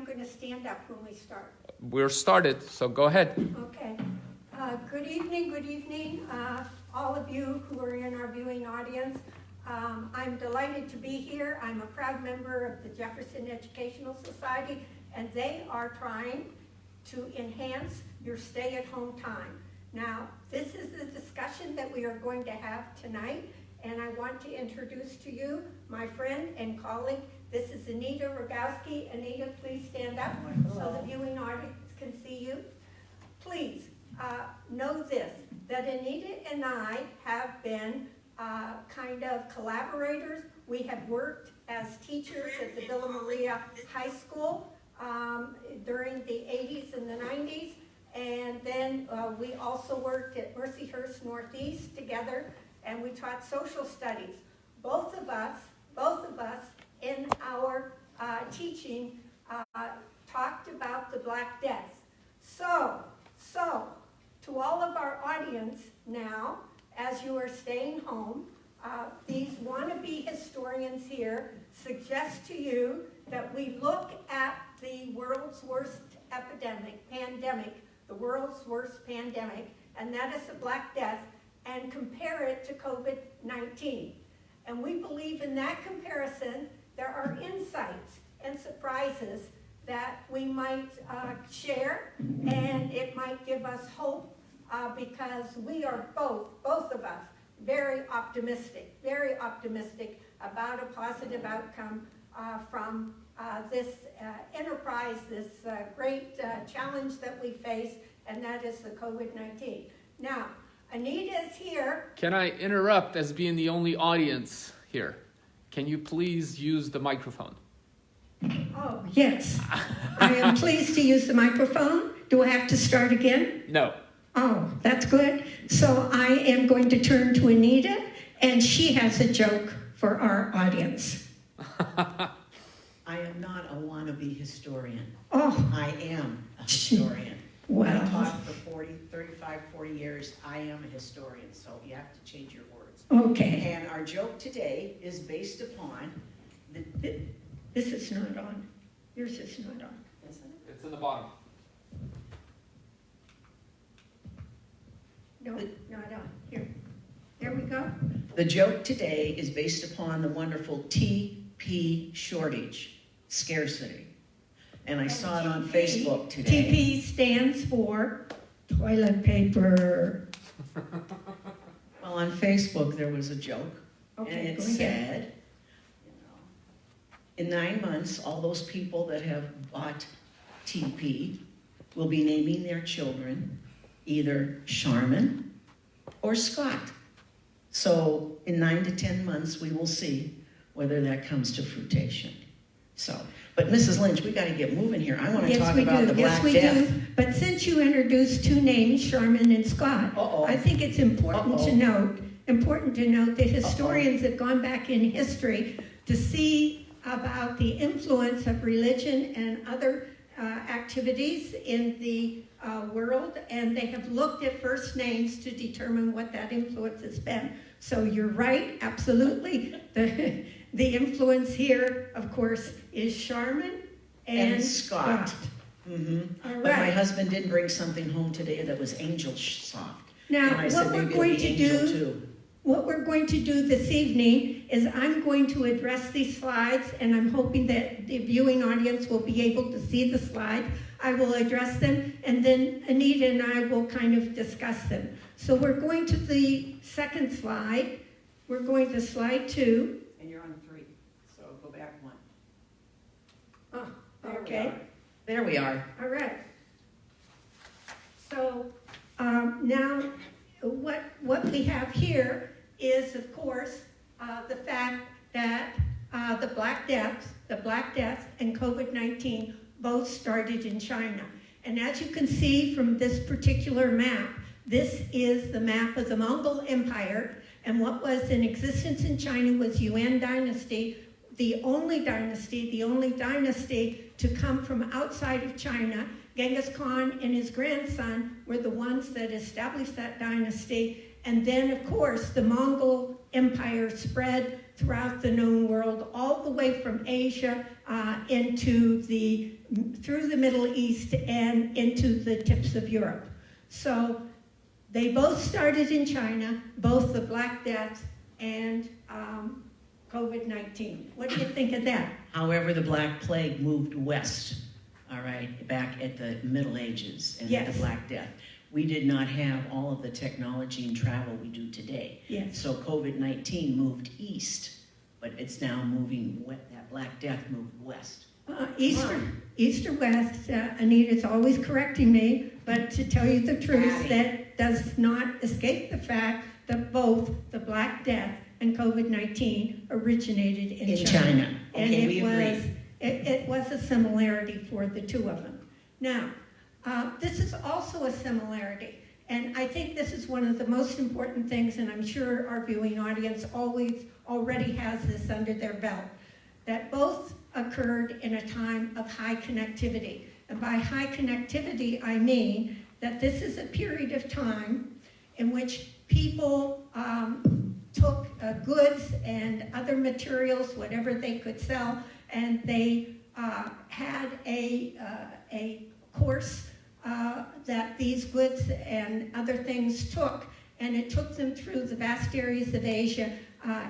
going to stand up when we start? We're started, so go ahead. Okay. Good evening, all of you who are in our viewing audience. I'm delighted to be here. I'm a proud member of the Jefferson Educational Society, and they are trying to enhance your stay-at-home time. Now, this is the discussion that we are going to have tonight, and I want to introduce to you my friend and colleague. This is Anita Rogowski. Anita, please stand up so the viewing audience can see you. Please know this, that Anita and I have been kind of collaborators. We have worked as teachers at the Villa Maria High School during the 80s and the 90s. And then we also worked at Mercyhurst Northeast together, and we taught social studies. Both of us in our teaching talked about the Black Death. So, to all of our audience now, as you are staying home, these wannabe historians here suggest to you that we look at the world's worst pandemic, the world's worst pandemic, and that is the Black Death, and compare it to COVID-19. And we believe in that comparison, there are insights and surprises that we might share, and it might give us hope because we are both of us, very optimistic about a positive outcome from this enterprise, this great challenge that we face, and that is the COVID-19. Now, Anita is here. Can I interrupt as being the only audience here? Can you please use the microphone? Oh, yes. I am pleased to use the microphone. Do I have to start again? No. Oh, that's good. So I am going to turn to Anita, and she has a joke for our audience. I am not a wannabe historian. Oh. I am a historian. Wow. I taught for 35, 40 years. I am a historian, so you have to change your words. Okay. And our joke today is based upon This is not on. Yours is not on. Isn't it? It's in the bottom. No, not on. Here. There we go. The joke today is based upon the wonderful TP shortage, scarcity. And I saw it on Facebook today. TP stands for toilet paper. Well, on Facebook there was a joke, Okay, and it go ahead. said, in 9 months, all those people that have bought TP will be naming their children either Charmin or Scott. So in 9 to 10 months, we will see whether that comes to fruition. So, but Mrs. Lynch, we got to get moving here. I want to talk about the Black Death. Yes, we do. But since you introduced two names, Charmin and Scott, I think it's important to note that historians have gone back in history to see about the influence of religion and other activities in the world, and they have looked at first names to determine what that influence has been. So you're right, absolutely. The influence here, of course, is Charmin and Scott. Mm-hmm. All right. But my husband did bring something home today that was angel soft. Now, and I said, what we're going to do this evening is I'm going to address these slides, and I'm hoping that the viewing audience will be able to see the slides. I will address them, and then Anita and I will kind of discuss them. So we're going to the second slide. We're going to slide 2. And you're on 3, so go back 1. Oh, okay. There we are. All right. So now what we have here is, of course, the fact that the Black Death and COVID-19 both started in China. And as you can see from this particular map, this is the map of the Mongol Empire, and what was in existence in China was Yuan Dynasty, the only dynasty to come from outside of China. Genghis Khan and his grandson were the ones that established that dynasty. And then, of course, the Mongol Empire spread throughout the known world, all the way from Asia through the Middle East and into the tips of Europe. So they both started in China, both the Black Death and COVID-19. What do you think of that? However, the Black Plague moved west, all right, back at the Middle Ages and Yes. the Black Death. We did not have all of the technology and travel we do today. Yes. So COVID-19 moved east, but it's now moving west. That Black Death moved west. East or west, Anita's always correcting me, but to tell you the truth, Patty. that does not escape the fact that both the Black Death and COVID-19 originated in China. Okay, And we agree. it was a similarity for the two of them. Now, this is also a similarity, and I think this is one of the most important things, and I'm sure our viewing audience already has this under their belt, that both occurred in a time of high connectivity. And by high connectivity, I mean that this is a period of time in which people took goods and other materials, whatever they could sell, and they had a course that these goods and other things took, and it took them through the vast areas of Asia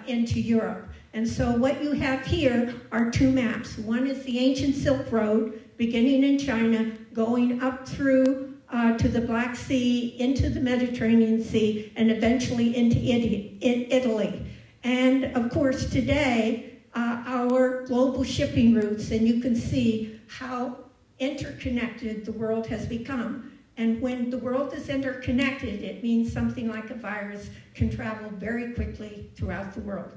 into Europe. And so what you have here are two maps. One is the ancient Silk Road, beginning in China, going up through to the Black Sea, into the Mediterranean Sea, and eventually into Italy. And of course today, our global shipping routes, and you can see how interconnected the world has become. And when the world is interconnected, it means something like a virus can travel very quickly throughout the world.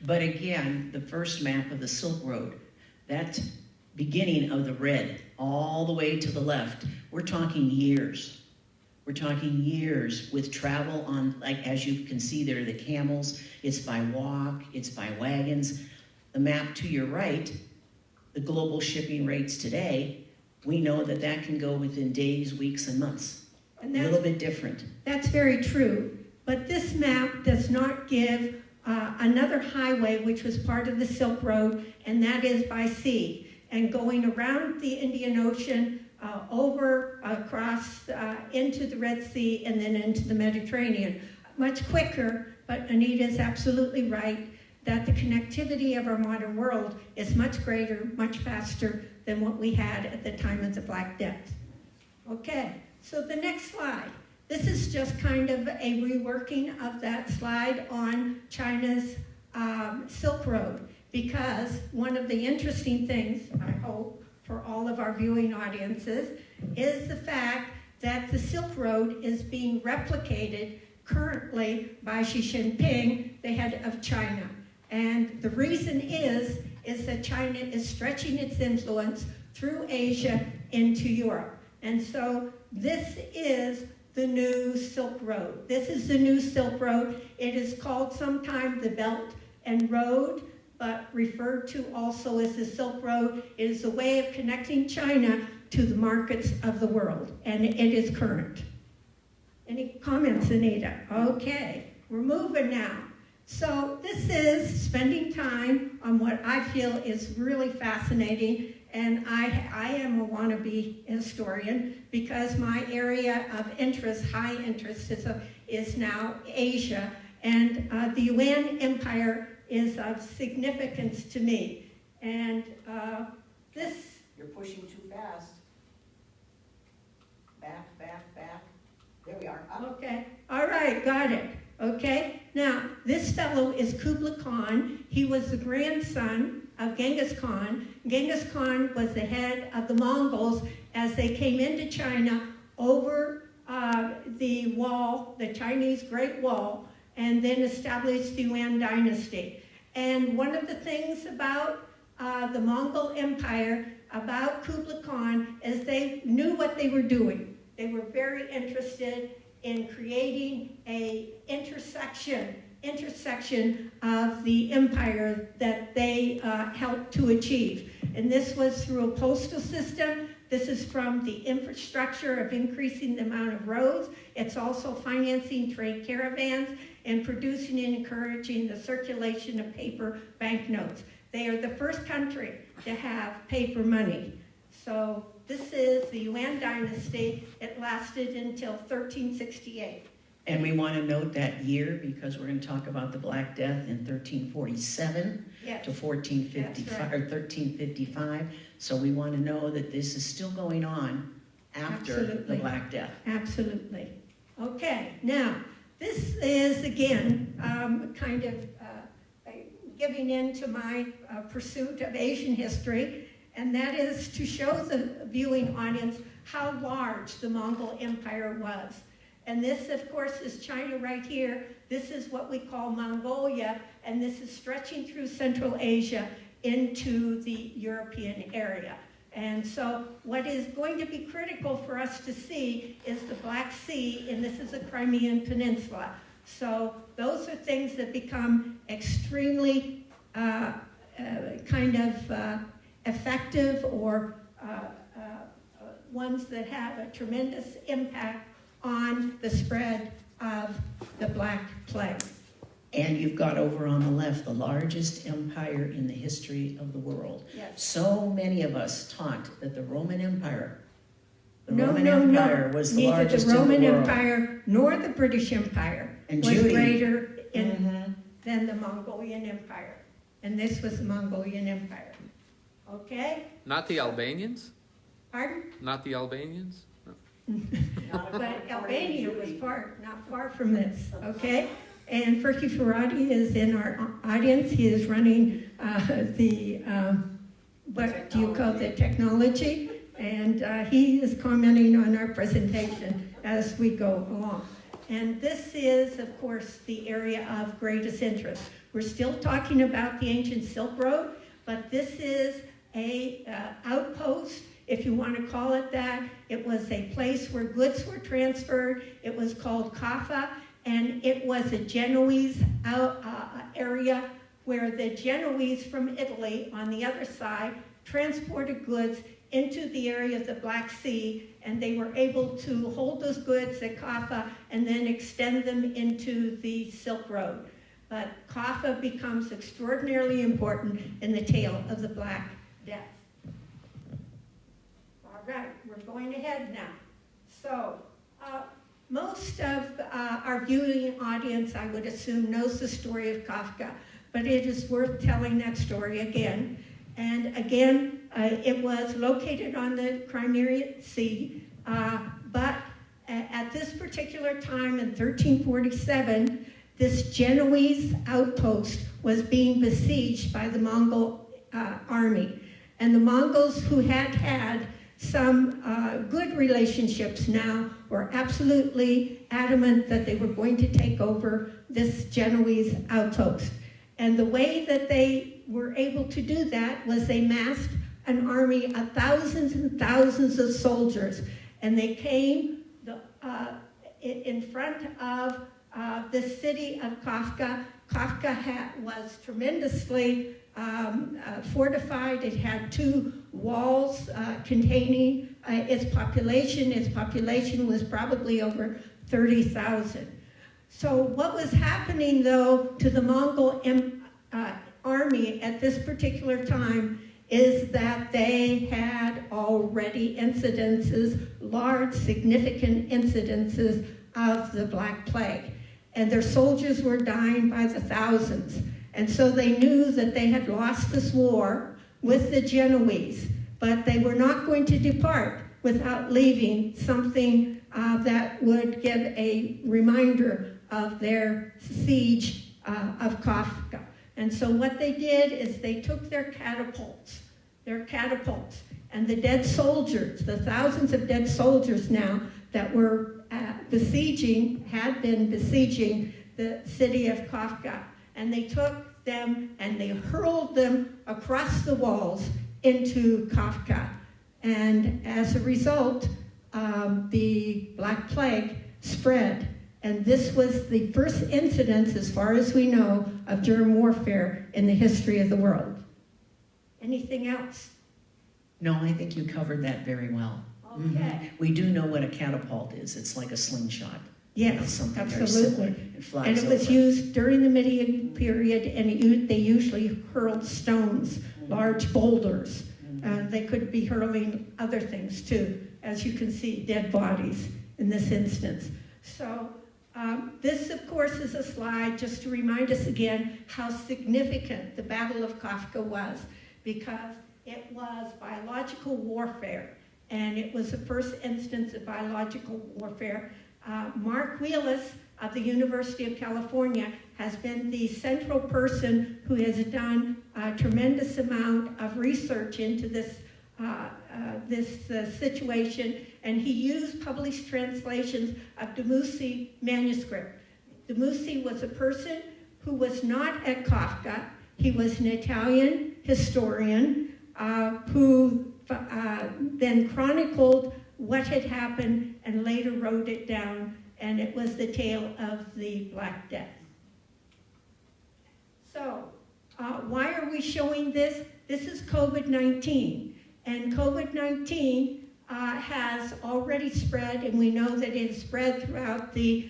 But again, the first map of the Silk Road, that beginning of the red, all the way to the left, we're talking years. We're talking years with travel on, like as you can see there, the camels, it's by walk, it's by wagons. The map to your right, the global shipping rates today, we know that that can go within days, weeks, and months. And A little bit different. That's very true. But this map does not give another highway, which was part of the Silk Road, and that is by sea. And going around the Indian Ocean, over, across, into the Red Sea, and then into the Mediterranean. Much quicker, but Anita is absolutely right that the connectivity of our modern world is much greater, much faster than what we had at the time of the Black Death. Okay, so the next slide. This is just kind of a reworking of that slide on China's Silk Road, because one of the interesting things, I hope, for all of our viewing audiences, is the fact that the Silk Road is being replicated currently by Xi Jinping, the head of China. And the reason is that China is stretching its influence through Asia into Europe. And so this is the new Silk Road. This is the new Silk Road. It is called sometimes the Belt and Road, but referred to also as the Silk Road. It is a way of connecting China to the markets of the world, and it is current. Any comments, Anita? Okay, we're moving now. So this is spending time on what I feel is really fascinating, and I am a wannabe historian because my area of interest, high interest, is now Asia, and the Yuan Empire is of significance to me. And this... You're pushing too fast. Back, back, back. There we are. Up. Okay, all right, got it. Okay, now this fellow is Kublai Khan. He was the grandson of Genghis Khan. Genghis Khan was the head of the Mongols as they came into China over the wall, the Chinese Great Wall, and then established the Yuan Dynasty. And one of the things about the Mongol Empire, about Kublai Khan, is they knew what they were doing. They were very interested in creating a intersection of the empire that they helped to achieve. And this was through a postal system This is from the infrastructure of increasing the amount of roads. It's also financing trade caravans and producing and encouraging the circulation of paper banknotes. They are the first country to have paper money. So this is the Yuan Dynasty. It lasted until 1368. And we want to note that year because we're going to talk about the Black Death in 1347 Yes. to 1455 That's right. or 1355. So we want to know that this is still going on after Absolutely. the Black Death. Absolutely. Okay, now, this is, again, kind of giving into my pursuit of Asian history, and that is to show the viewing audience how large the Mongol Empire was. And this, of course, is China right here. This is what we call Mongolia, and this is stretching through Central Asia into the European area. And so what is going to be critical for us to see is the Black Sea, and this is the Crimean Peninsula. So those are things that become extremely effective or ones that have a tremendous impact on the spread of the Black Plague. And you've got over on the left the largest empire in the history of the world. Yes. So many of us taught that the Roman Empire, was Neither the largest the Roman in the world. Empire nor the British Empire And was Judy. greater Mhm. than the Mongolian Empire. And this was the Mongolian Empire. Okay? Not the Albanians? Pardon? Not the Albanians? Not But according to Albania was Judy. not far from this, okay? And Ferki Faradi is in our audience. He is running what do you call the technology? And he is commenting on our presentation as we go along. And this is, of course, the area of greatest interest. We're still talking about the ancient Silk Road, but this is a outpost, if you want to call it that. It was a place where goods were transferred. It was called Kafka, and it was a Genoese area where the Genoese from Italy on the other side transported goods into the area of the Black Sea, and they were able to hold those goods at Kafka and then extend them into the Silk Road. But Kafka becomes extraordinarily important in the tale of the Black Death. All right, we're going ahead now. So, most of our viewing audience, I would assume, knows the story of Kafka, but it is worth telling that story again. And again, it was located on the Crimean Sea, but at this particular time in 1347, this Genoese outpost was being besieged by the Mongol army. And the Mongols, who had some good relationships now, were absolutely adamant that they were going to take over this Genoese outpost. And the way that they were able to do that was they massed an army of thousands and thousands of soldiers. And they came in front of the city of Kafka. Kafka was tremendously fortified. It had 2 walls containing its population. Its population was probably over 30,000. So what was happening, though, to the Mongol army at this particular time is that they had already incidences, large, significant incidences of the Black Plague. And their soldiers were dying by the thousands. And so they knew that they had lost this war with the Genoese, but they were not going to depart without leaving something that would give a reminder of their siege of Kafka. And so what they did is they took their catapults, and the dead soldiers, the thousands of dead soldiers now that were had been besieging the city of Kafka, and they took them and they hurled them across the walls into Kafka. And as a result, the Black Plague spread. And this was the first incidence, as far as we know, of germ warfare in the history of the world. Anything else? No, I think you covered that very well. Okay. We do know what a catapult is. It's like a slingshot. Yes, Something very absolutely. similar. It flies And it was over. used during the medieval period, and they usually hurled stones, large boulders. They could be hurling other things too, as you can see, dead bodies in this instance. So this, of course, is a slide just to remind us again how significant the Battle of Kafka was, because it was biological warfare, and it was the first instance of biological warfare. Mark Wheelis of the University of California has been the central person who has done a tremendous amount of research into this situation, and he used published translations of Dumuzi manuscript. Dumuzi was a person who was not at Kafka. He was an Italian historian who then chronicled what had happened and later wrote it down, and it was the tale of the Black Death. So, why are we showing this? This is COVID-19, and COVID-19 has already spread, and we know that it has spread throughout the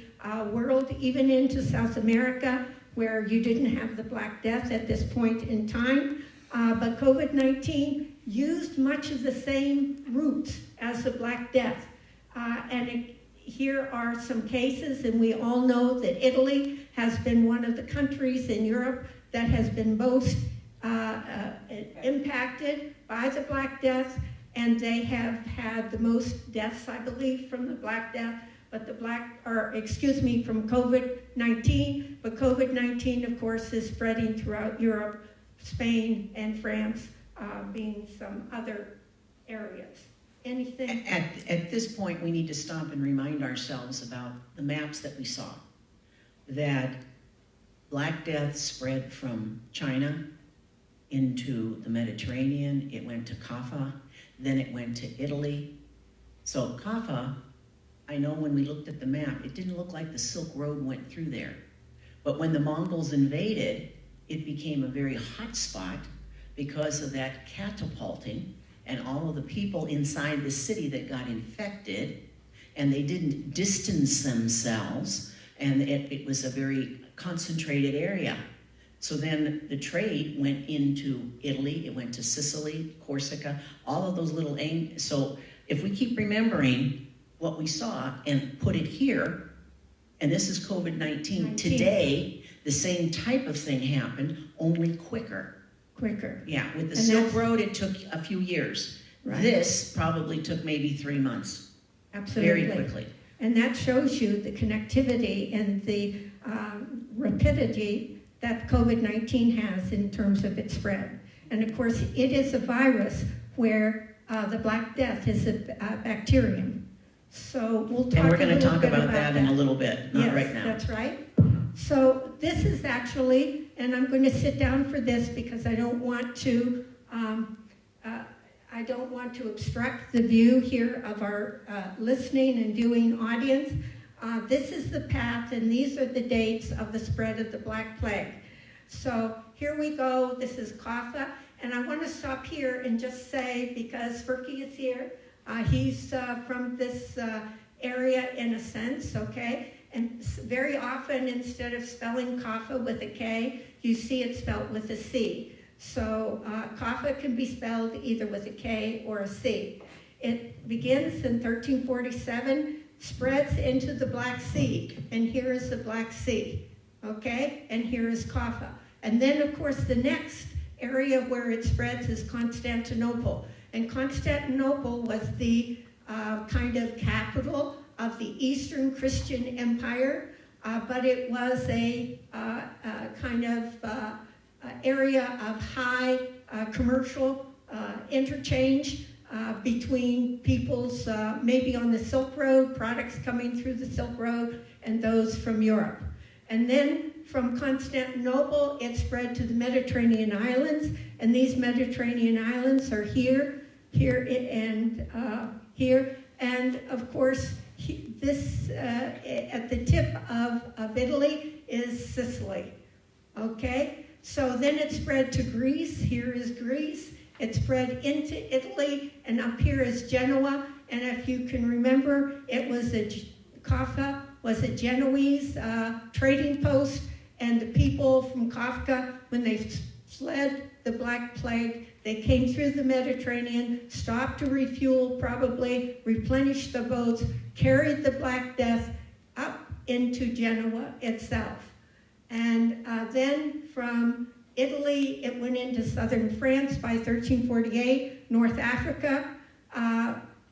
world, even into South America, where you didn't have the Black Death at this point in time. But COVID-19 used much of the same roots as the Black Death. Here are some cases, and we all know that Italy has been one of the countries in Europe that has been most impacted by the Black Death, and they have had the most deaths, I believe, from the Black Death, but from COVID-19, but COVID-19, of course, is spreading throughout Europe, Spain and France being some other areas. Anything? At this point, we need to stop and remind ourselves about the maps that we saw. That Black Death spread from China into the Mediterranean. It went to Kafka, then it went to Italy. So Kafka, I know when we looked at the map, it didn't look like the Silk Road went through there. But when the Mongols invaded, it became a very hot spot because of that catapulting and all of the people inside the city that got infected, and they didn't distance themselves, and it was a very concentrated area. So then the trade went into Italy, it went to Sicily, Corsica, all of those little so if we keep remembering what we saw and put it here, and this is COVID-19, today, the same type of thing happened, only quicker. Quicker. Yeah, with the And Silk that's- Road, it took a few years. Right. This probably took maybe 3 months. Absolutely. Very quickly. And that shows you the connectivity and the rapidity that COVID-19 has in terms of its spread. And of course, it is a virus where the Black Death is a bacterium. So we'll talk And we're going a to little talk bit about that in a little bit, not yes, right now. That's right. So this is actually, and I'm going to sit down for this because I don't want to obstruct the view here of our listening and viewing audience. This is the path, and these are the dates of the spread of the Black Plague. So here we go. This is Kafka, and I want to stop here and just say, because Ferky is here, he's from this area in a sense, okay? And very often, instead of spelling Kafka with a K, you see it spelled with a C. So Kafka can be spelled either with a K or a C. It begins in 1347, spreads into the Black Sea, and here is the Black Sea, okay? And here is Kafka. And then, of course, the next area where it spreads is Constantinople. And Constantinople was the kind of capital of the Eastern Christian Empire, but it was a kind of area of high commercial interchange between peoples, maybe on the Silk Road, products coming through the Silk Road, and those from Europe. And then from Constantinople, it spread to the Mediterranean islands, and these Mediterranean islands are here, and here. And of course, this at the tip of Italy is Sicily, okay? So then it spread to Greece. Here is Greece, It spread into Italy, and up here is Genoa. And if you can remember, Kafka was a Genoese trading post, and the people from Kafka, when they fled the Black Plague, they came through the Mediterranean, stopped to refuel, probably replenished the boats, carried the Black Death up into Genoa itself. And then from Italy, it went into southern France by 1348, North Africa,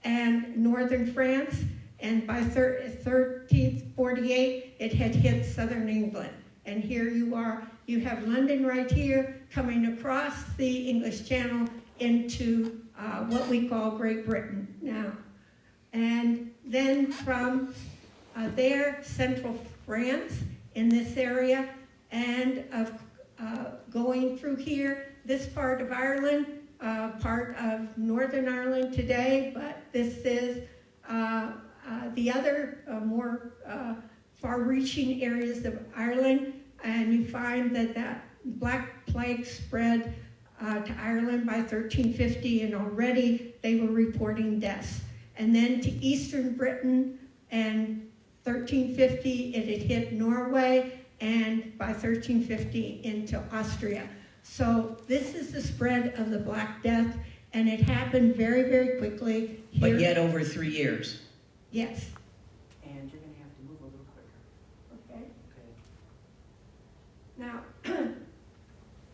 and northern France, and by 1348, it had hit southern England. And here you are, you have London right here, coming across the English Channel into what we call Great Britain now. And then from there, central France in this area, and going through here, this part of Ireland, part of Northern Ireland today, but this is the other more far-reaching areas of Ireland, and you find that Black Plague spread to Ireland by 1350, and already they were reporting deaths. And then to eastern Britain, and 1350 it had hit Norway, and by 1350 into Austria. So this is the spread of the Black Death, and it happened very, very quickly. Here. But yet over 3 years. Yes. And you're going to have to move a little quicker. Okay. Okay. Now,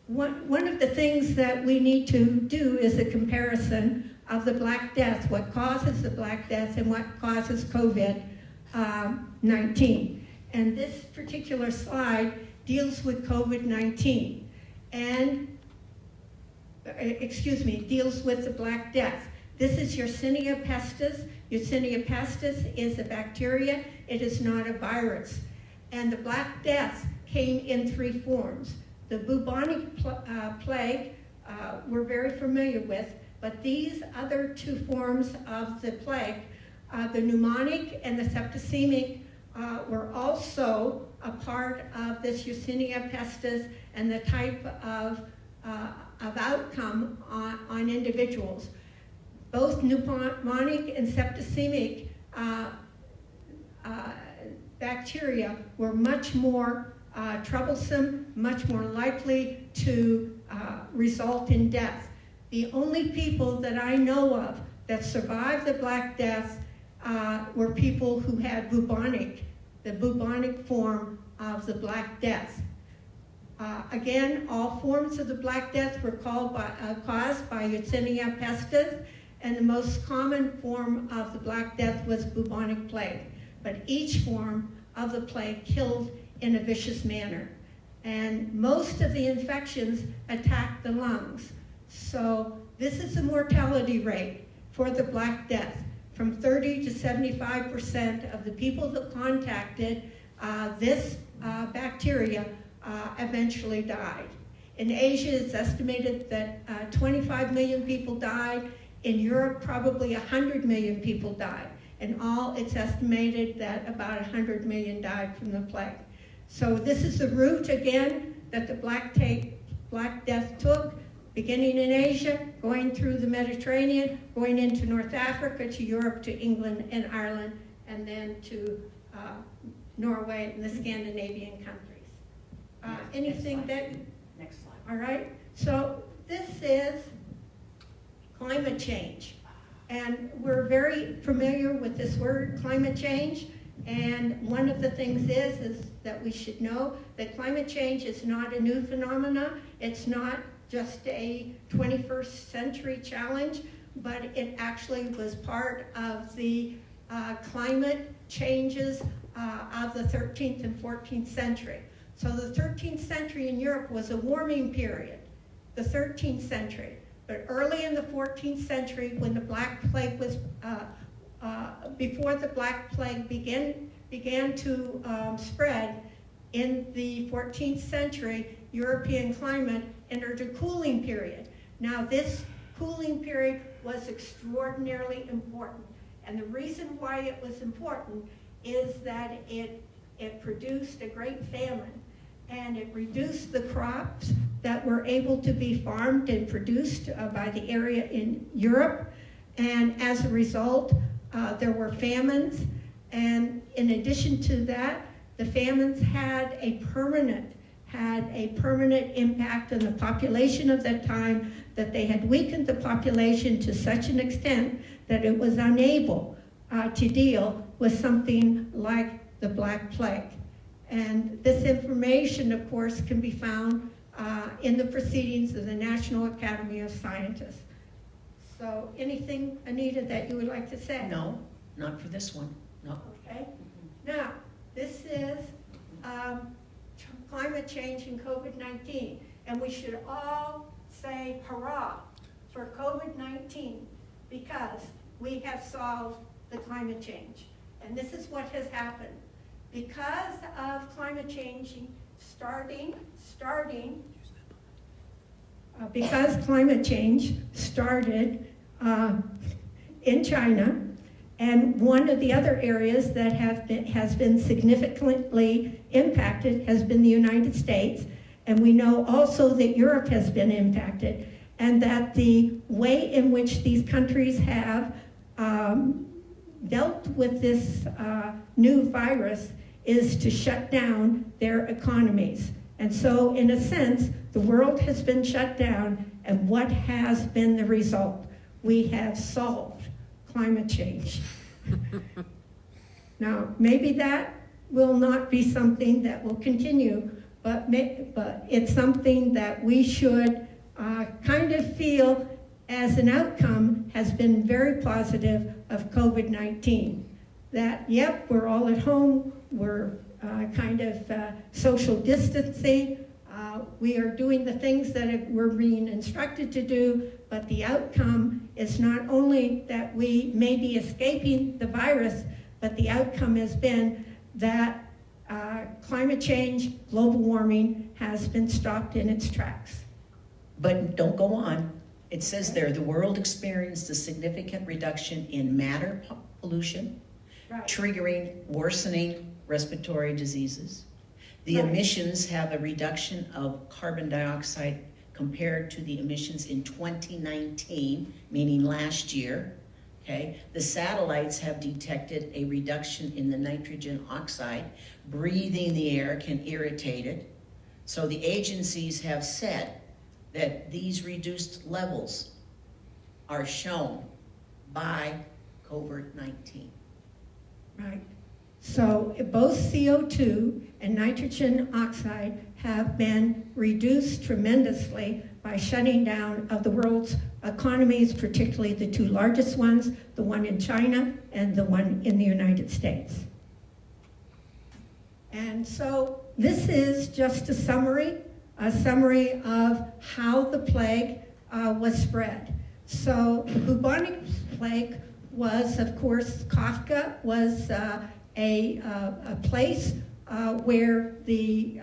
one of the things that we need to do is a comparison of the Black Death, what causes the Black Death and what causes COVID-19. And this particular slide deals with COVID-19 and, deals with the Black Death. This is Yersinia pestis. Yersinia pestis is a bacteria. It is not a virus. And the Black Death came in 3 forms. The bubonic plague we're very familiar with, but these other 2 forms of the plague, the pneumonic and the septicemic, were also a part of this Yersinia pestis and the type of outcome on individuals. Both pneumonic and septicemic bacteria were much more troublesome, much more likely to result in death. The only people that I know of that survived the Black Death were people who had bubonic, the bubonic form of the Black Death. Again, all forms of the Black Death were caused by Yersinia pestis, and the most common form of the Black Death was bubonic plague. But each form of the plague killed in a vicious manner. And most of the infections attacked the lungs. So this is the mortality rate for the Black Death. From 30 to 75% of the people that contacted this bacteria eventually died. In Asia, it's estimated that 25 million people died. In Europe, probably 100 million people died. In all, it's estimated that about 100 million died from the plague. So this is the route, again, that the Black Death took, beginning in Asia, going through the Mediterranean, going into North Africa, to Europe, to England and Ireland, and then to Norway and the Scandinavian countries. Anything that... Next slide. All right, so this is climate change. And we're very familiar with this word, climate change. And one of the things is that we should know that climate change is not a new phenomenon. It's not just a 21st century challenge, but it actually was part of the climate changes of the 13th and 14th century. So the 13th century in Europe was a warming period, the 13th century. But early in the 14th century, when the Black Plague was, before the Black Plague began to spread, in the 14th century, European climate entered a cooling period. Now this cooling period was extraordinarily important. And the reason why it was important is that it produced a great famine. and it reduced the crops that were able to be farmed and produced by the area in Europe. And as a result, there were famines. And in addition to that, the famines had a permanent impact on the population of that time, that they had weakened the population to such an extent that it was unable to deal with something like the Black Plague. And this information, of course, can be found in the proceedings of the National Academy of Sciences. So anything, Anita, that you would like to say? No, not for this one, no. Okay. Now, this is climate change and COVID-19, and we should all say hurrah for COVID-19 because we have solved the climate change. And this is what has happened. Because of climate change because climate change started in China, and one of the other areas that has been significantly impacted has been the United States, and we know also that Europe has been impacted, and that the way in which these countries have dealt with this new virus is to shut down their economies. And so, in a sense, the world has been shut down, and what has been the result? We have solved climate change. Now, maybe that will not be something that will continue, but it's something that we should kind of feel as an outcome has been very positive of COVID-19. That, yep, we're all at home, we're kind of social distancing, we are doing the things that we're being instructed to do, but the outcome is not only that we may be escaping the virus, but the outcome has been that climate change, global warming, has been stopped in its tracks. But don't go on. It says there, the world experienced a significant reduction in matter pollution, Right. triggering worsening respiratory diseases. The Right. emissions have a reduction of carbon dioxide compared to the emissions in 2019, meaning last year. Okay, the satellites have detected a reduction in the nitrogen oxide. Breathing the air can irritate it. So the agencies have said that these reduced levels are shown by COVID-19. Right. So both CO2 and nitrogen oxide have been reduced tremendously by shutting down of the world's economies, particularly the two largest ones, the one in China and the one in the United States. And so this is just a summary of how the plague was spread. So the bubonic plague was, of course, Kafka was a place where the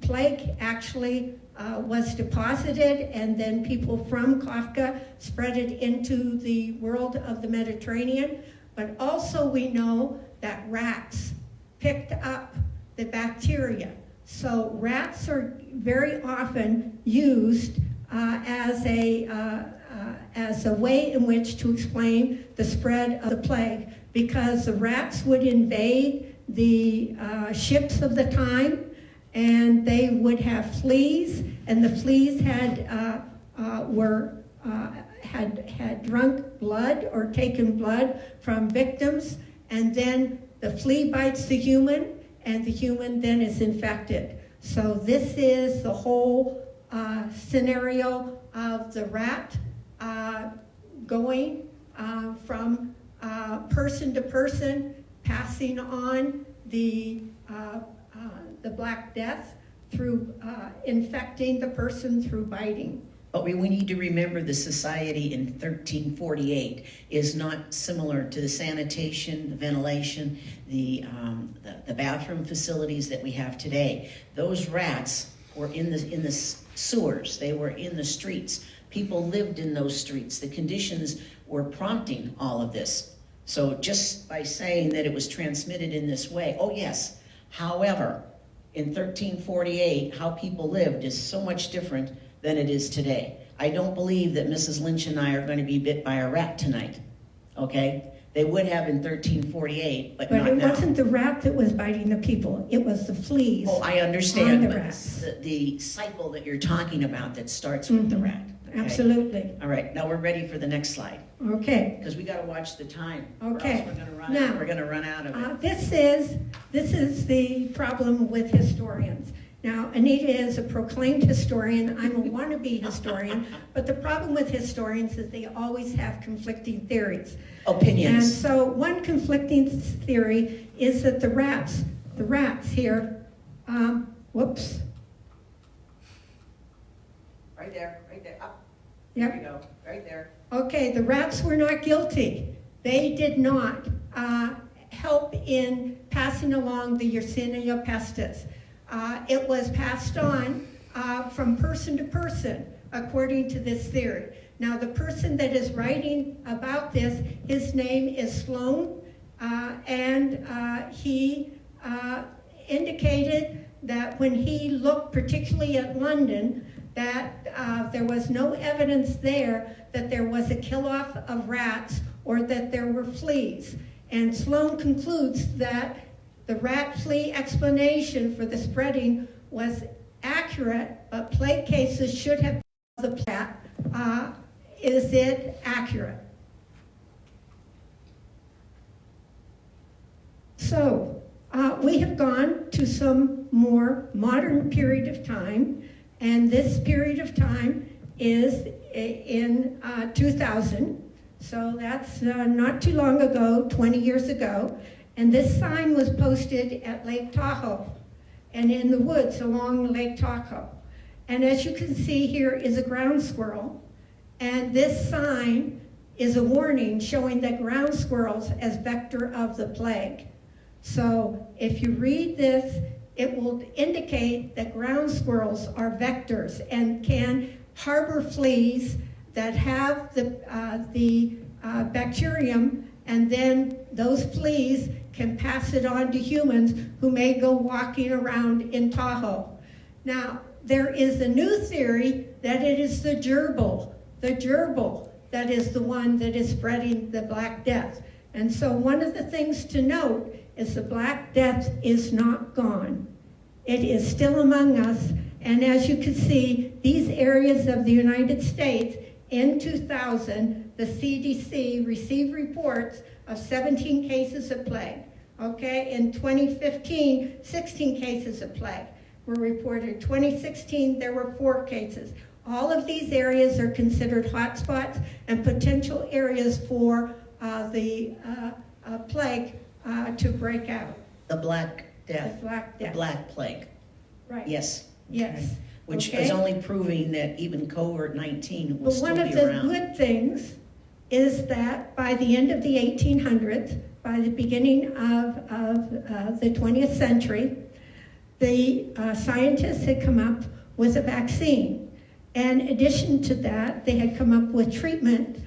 plague actually was deposited, and then people from Kafka spread it into the world of the Mediterranean. But also we know that rats picked up the bacteria. So rats are very often used as a way in which to explain the spread of the plague, because the rats would invade the ships of the time, and they would have fleas, and the fleas had drunk blood or taken blood from victims, and then the flea bites the human, and the human then is infected. So this is the whole scenario of the rat going from person to person, passing on the Black Death through infecting the person through biting. But we need to remember the society in 1348 is not similar to the sanitation, the ventilation, the bathroom facilities that we have today. Those rats were in the sewers. They were in the streets. People lived in those streets. The conditions were prompting all of this. So just by saying that it was transmitted in this way, oh yes. However, in 1348, how people lived is so much different than it is today. I don't believe that Mrs. Lynch and I are going to be bit by a rat tonight, okay? They would have in 1348, but not But it now. wasn't the rat that was biting the people, it was the fleas. Oh, I understand, on the but rats. the cycle that you're talking about that starts with the rat. okay? Absolutely. All right, now we're ready for the next slide, Okay. because we got to watch the time. Okay. Or else we're going to run Now, out. We're going to run out of it. This is the problem with historians. Now, Anita is a proclaimed historian. I'm a wannabe historian. But the problem with historians is they always have conflicting theories. And Opinions. so one conflicting theory is that the rats here, whoops, Right there, up. yep. There you go, right there. Okay, the rats were not guilty. They did not help in passing along the Yersinia pestis. It was passed on from person to person, according to this theory. Now, the person that is writing about this, his name is Sloane, and he indicated that when he looked particularly at London, that there was no evidence there that there was a kill-off of rats or that there were fleas. And Sloane concludes that the rat flea explanation for the spreading was accurate, but plague cases should have the plat. Is it accurate? So we have gone to some more modern period of time, and this period of time is in 2000. So that's not too long ago, 20 years ago. And this sign was posted at Lake Tahoe and in the woods along Lake Tahoe. And as you can see here is a ground squirrel. And this sign is a warning showing that ground squirrels as vector of the plague. So if you read this, it will indicate that ground squirrels are vectors and can harbor fleas that have the bacterium, and then those fleas can pass it on to humans who may go walking around in Tahoe. Now, there is a new theory that it is the gerbil that is the one that is spreading the Black Death. And so one of the things to note is the Black Death is not gone. It is still among us, and as you can see, these areas of the United States, in 2000, the CDC received reports of 17 cases of plague. Okay, in 2015, 16 cases of plague were reported. 2016, there were 4 cases. All of these areas are considered hotspots and potential areas for the plague to break out. The Black Death. The Black Death. The Black Plague. Right. Yes. Yes. Which Okay. is only proving that even COVID-19 will But still one of be the around. good things is that by the end of the 1800s, by the beginning of the 20th century, the scientists had come up with a vaccine. And in addition to that, they had come up with treatment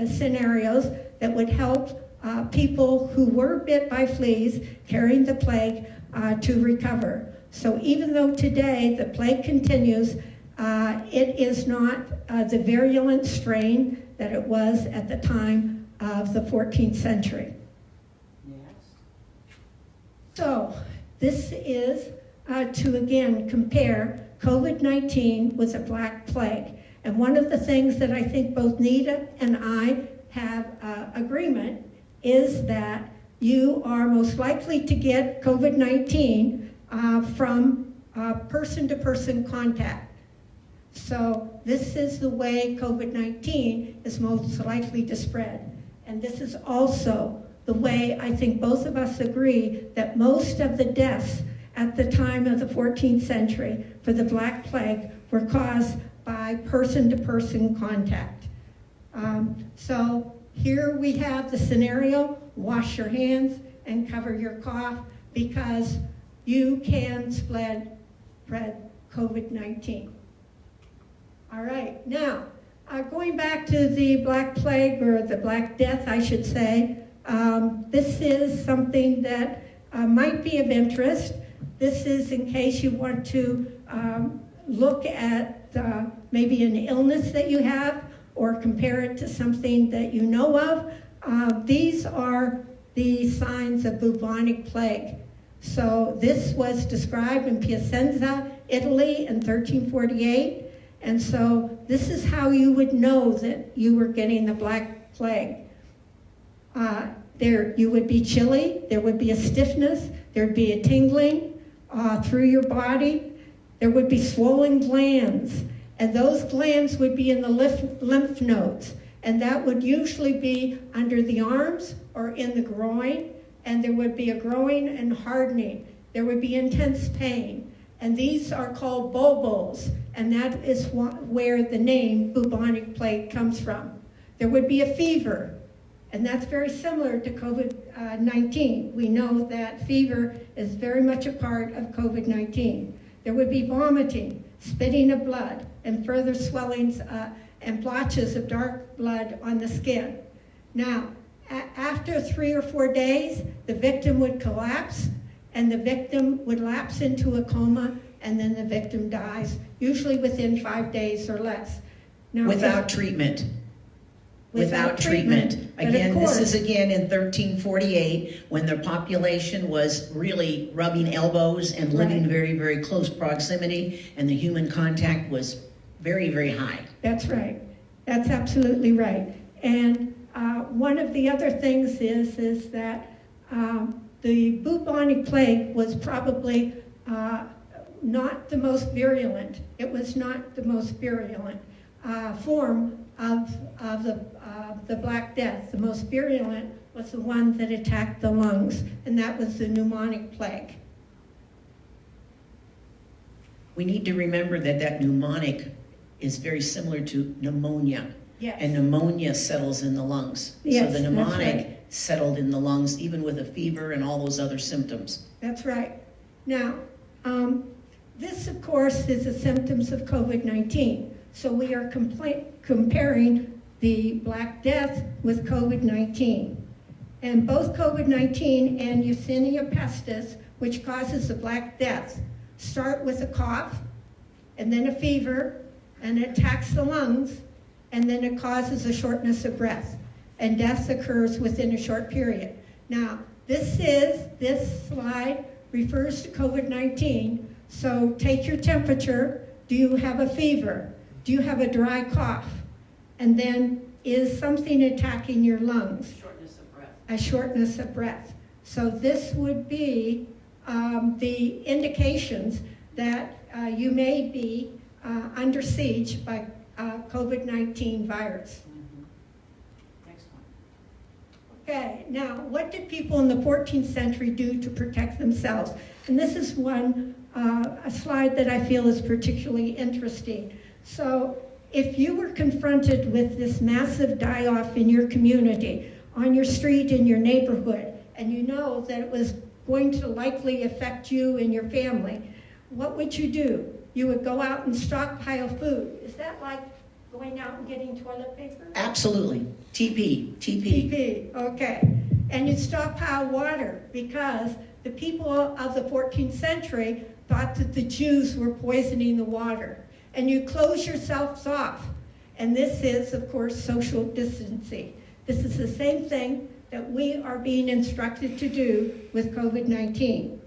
scenarios that would help people who were bit by fleas carrying the plague to recover. So even though today the plague continues, it is not the virulent strain that it was at the time of the 14th century. Next. So this is to again compare COVID-19 with a Black Plague. And one of the things that I think both Nita and I have agreement is that you are most likely to get COVID-19 from person-to-person contact. So this is the way COVID-19 is most likely to spread. And this is also the way I think both of us agree that most of the deaths at the time of the 14th century for the Black Plague were caused by person-to-person contact. So here we have the scenario: wash your hands and cover your cough, because you can spread COVID-19. All right, now, going back to the Black Plague, or the Black Death, I should say, this is something that might be of interest. This is in case you want to look at maybe an illness that you have or compare it to something that you know of. These are the signs of bubonic plague. So this was described in Piacenza, Italy in 1348. And so this is how you would know that you were getting the Black Plague. You would be chilly, there would be a stiffness, there'd be a tingling through your body, there would be swollen glands, and those glands would be in the lymph nodes, and that would usually be under the arms or in the groin, and there would be a growing and hardening. There would be intense pain, and these are called bobos, and that is where the name bubonic plague comes from. There would be a fever, and that's very similar to COVID-19. We know that fever is very much a part of COVID-19. There would be vomiting, spitting of blood, and further swellings and blotches of dark blood on the skin. Now, after 3 or 4 days, the victim would collapse, and the victim would lapse into a coma, and then the victim dies, usually within 5 days or less. Now, Without treatment. Without treatment. Again, this is again in 1348 when the population was really rubbing elbows and living very, very close proximity, and the human contact was very, very high. That's right. That's absolutely right. And one of the other things is that the bubonic plague was probably not the most virulent. It was not the most virulent form of the Black Death. The most virulent was the one that attacked the lungs, and that was the pneumonic plague. We need to remember that pneumonic is very similar to pneumonia. Yes. And pneumonia settles in the lungs. Yes, so the mnemonic that's right. settled in the lungs, even with a fever and all those other symptoms. That's right. Now, this, of course, is the symptoms of COVID-19. So we are comparing the Black Death with COVID-19. And both COVID-19 and Yersinia pestis, which causes the Black Death, start with a cough, and then a fever, and it attacks the lungs, and then it causes a shortness of breath. And death occurs within a short period. Now, this slide refers to COVID-19, so take your temperature. Do you have a fever? Do you have a dry cough? And then, is something attacking your lungs? Shortness of breath. A shortness of breath. So this would be the indications that you may be under siege by COVID-19 virus. Next one. Okay, now what did people in the 14th century do to protect themselves? And this is a slide that I feel is particularly interesting. So if you were confronted with this massive die-off in your community, on your street, in your neighborhood, and you know that it was going to likely affect you and your family, what would you do? You would go out and stockpile food. Is that like going out and getting toilet paper? Absolutely. TP. TP, okay. And you'd stockpile water because the people of the 14th century thought that the Jews were poisoning the water. And you close yourselves off. And this is, of course, social distancing. This is the same thing that we are being instructed to do with COVID-19.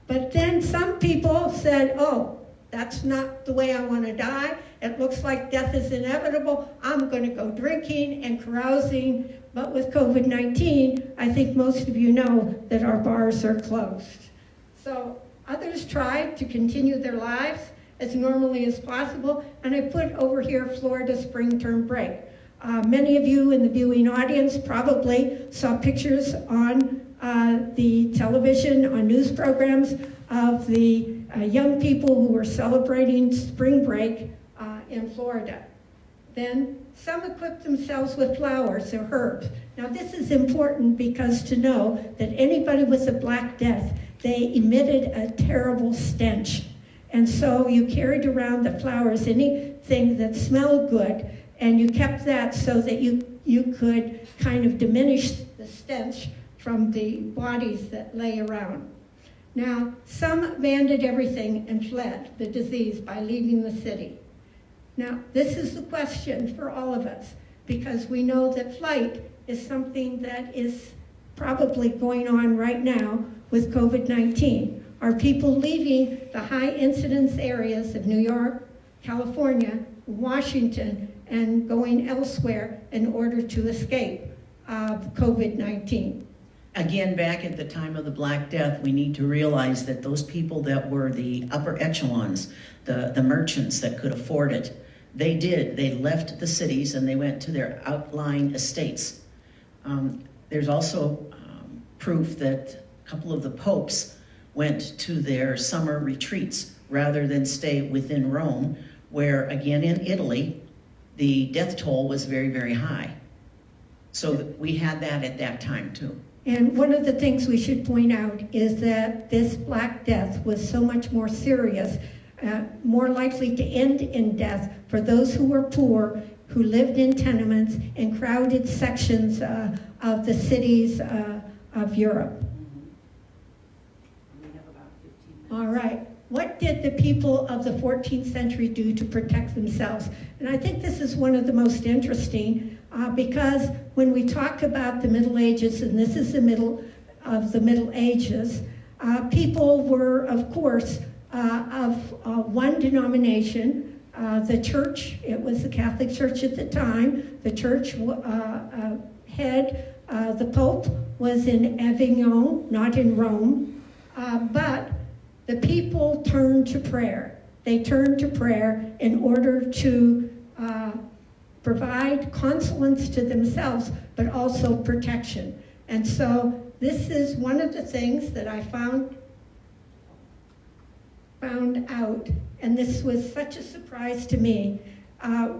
But then some people said, oh, that's not the way I want to die. It looks like death is inevitable. I'm going to go drinking and carousing. But with COVID-19, I think most of you know that our bars are closed. So others tried to continue their lives as normally as possible, and I put over here Florida spring term break. Many of you in the viewing audience probably saw pictures on the television, on news programs of the young people who were celebrating spring break in Florida. Then some equipped themselves with flowers or herbs. Now this is important because to know that anybody with a Black Death, they emitted a terrible stench. And so you carried around the flowers, anything that smelled good, and you kept that so that you could kind of diminish the stench from the bodies that lay around. Now, some abandoned everything and fled the disease by leaving the city. Now, this is the question for all of us, because we know that flight is something that is probably going on right now with COVID-19. Are people leaving the high incidence areas of New York, California, Washington, and going elsewhere in order to escape COVID-19? Again, back at the time of the Black Death, we need to realize that those people that were the upper echelons, the merchants that could afford it, they left the cities and they went to their outlying estates. There's also proof that a couple of the popes went to their summer retreats rather than stay within Rome, where again in Italy, the death toll was very, very high. So we had that at that time too. And one of the things we should point out is that this Black Death was so much more serious, more likely to end in death for those who were poor, who lived in tenements in crowded sections of the cities of Europe. We have about 15 minutes. All right. What did the people of the 14th century do to protect themselves? And I think this is one of the most interesting because when we talk about the Middle Ages, and this is the middle of the Middle Ages, people were, of course, of one denomination, the church. It was the Catholic Church at the time. The church head, the Pope, was in Avignon, not in Rome, but the people turned to prayer. They turned to prayer in order to provide consolence to themselves, but also protection. And so this is one of the things that I found out, and this was such a surprise to me.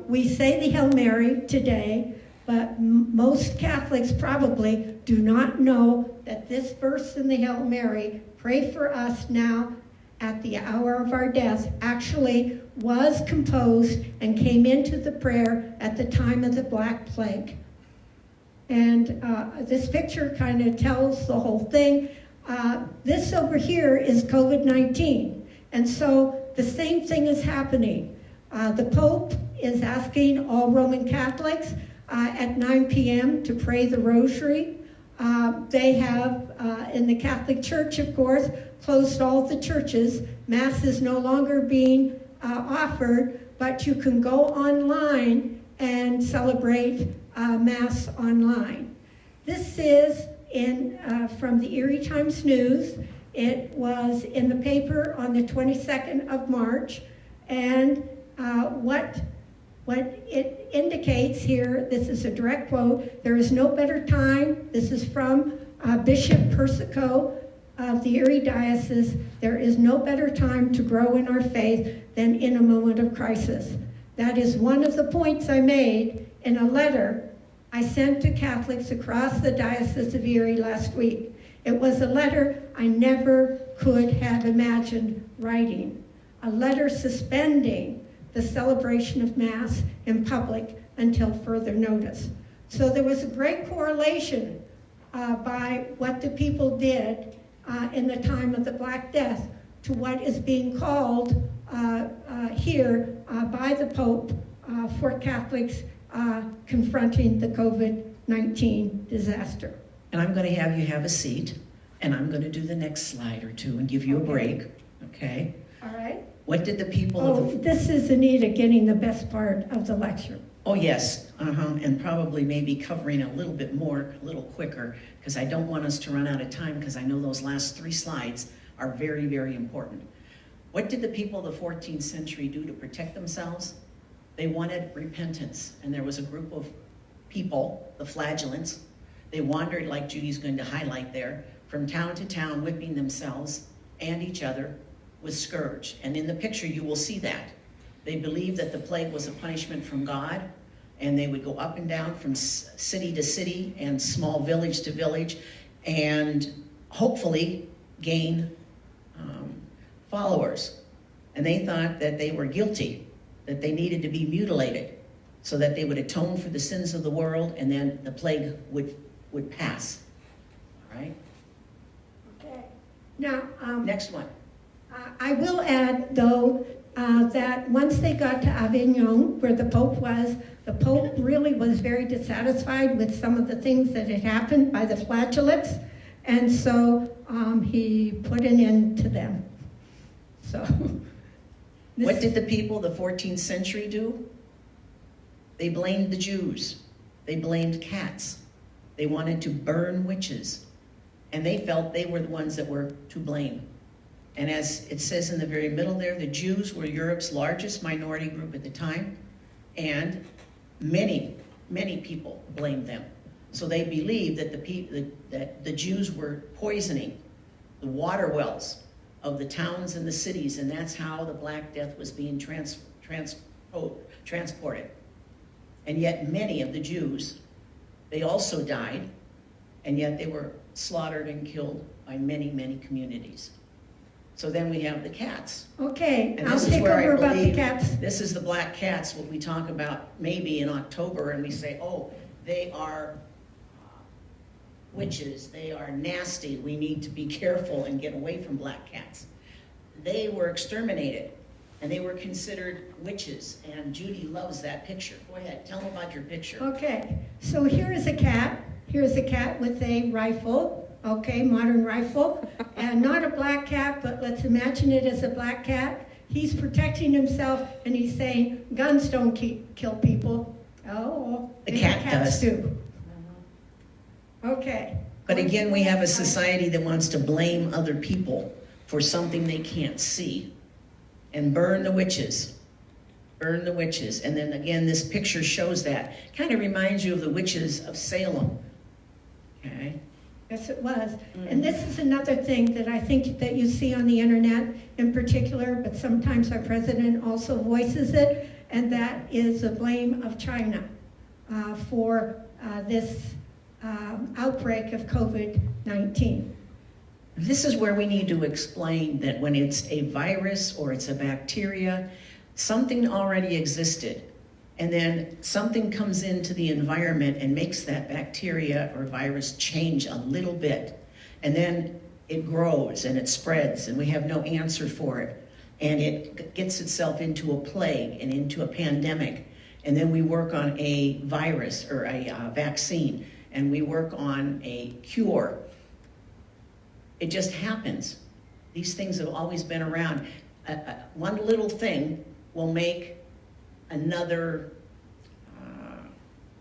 We say the Hail Mary today, but most Catholics probably do not know that this verse in the Hail Mary, pray for us now at the hour of our death, actually was composed and came into the prayer at the time of the Black Plague. And this picture kind of tells the whole thing. This over here is COVID-19. And so the same thing is happening. The Pope is asking all Roman Catholics at 9 p.m. to pray the rosary. They have, in the Catholic Church, of course, closed all the churches. Mass is no longer being offered, but you can go online and celebrate Mass online. This is from the Erie Times News. It was in the paper on the 22nd of March, and what it indicates here, this is a direct quote, there is no better time, this is from Bishop Persico of the Erie Diocese, there is no better time to grow in our faith than in a moment of crisis. That is one of the points I made in a letter I sent to Catholics across the Diocese of Erie last week. It was a letter I never could have imagined writing. A letter suspending the celebration of Mass in public until further notice. So there was a great correlation by what the people did in the time of the Black Death to what is being called here by the Pope for Catholics confronting the COVID-19 disaster. And I'm going to have you have a seat, and I'm going to do the next slide or two and give you a break, okay? All right. What did the people Oh, of the... this is Anita getting the best part of the lecture. Oh, yes, and probably maybe covering a little bit more, a little quicker, because I don't want us to run out of time, because I know those last 3 slides are very, very important. What did the people of the 14th century do to protect themselves? They wanted repentance, and there was a group of people, the flagellants. They wandered, like Judy's going to highlight there, from town to town, whipping themselves and each other with scourge. And in the picture, you will see that. They believed that the plague was a punishment from God, and they would go up and down from city to city and small village to village, and hopefully gain followers. And they thought that they were guilty, that they needed to be mutilated so that they would atone for the sins of the world, and then the plague would pass. All right? Okay. Now, Next one. I will add, though, that once they got to Avignon, where the Pope really was very dissatisfied with some of the things that had happened by the flatulence, and so he put an end to them. So, What did the people of the 14th century do? They blamed the Jews. They blamed cats. They wanted to burn witches. And they felt they were the ones that were to blame. And as it says in the very middle there, the Jews were Europe's largest minority group at the time, and many, many people blamed them. So they believed that the Jews were poisoning the water wells of the towns and the cities, and that's how the Black Death was being transported. And yet many of the Jews, they also died, and yet they were slaughtered and killed by many, many communities. So then we have the cats. okay, And I'll this is take where over I about the believe cats. this is the black cats, what we talk about maybe in October, and we say, oh, they are witches, they are nasty, we need to be careful and get away from black cats. They were exterminated, and they were considered witches, and Judy loves that picture. Go ahead, tell them about your picture. Okay, so here is a cat. Here's a cat with a rifle, okay, modern rifle, and not a black cat, but let's imagine it as a black cat. He's protecting himself, and he's saying, guns don't kill people. Oh, The maybe cat cats does. do. Okay. But again, we have a society that wants to blame other people for something they can't see. And burn the witches. Burn the witches. And then again, this picture shows that. Kind of reminds you of the witches of Salem. Okay? Yes, it was. And this is another thing that I think that you see on the internet in particular, but sometimes our president also voices it, and that is the blame of China for this outbreak of COVID-19. This is where we need to explain that when it's a virus or it's a bacteria, something already existed. And then something comes into the environment and makes that bacteria or virus change a little bit. And then it grows and it spreads and we have no answer for it. And it gets itself into a plague and into a pandemic. And then we work on a virus or a vaccine, and we work on a cure. It just happens. These things have always been around. One little thing will make another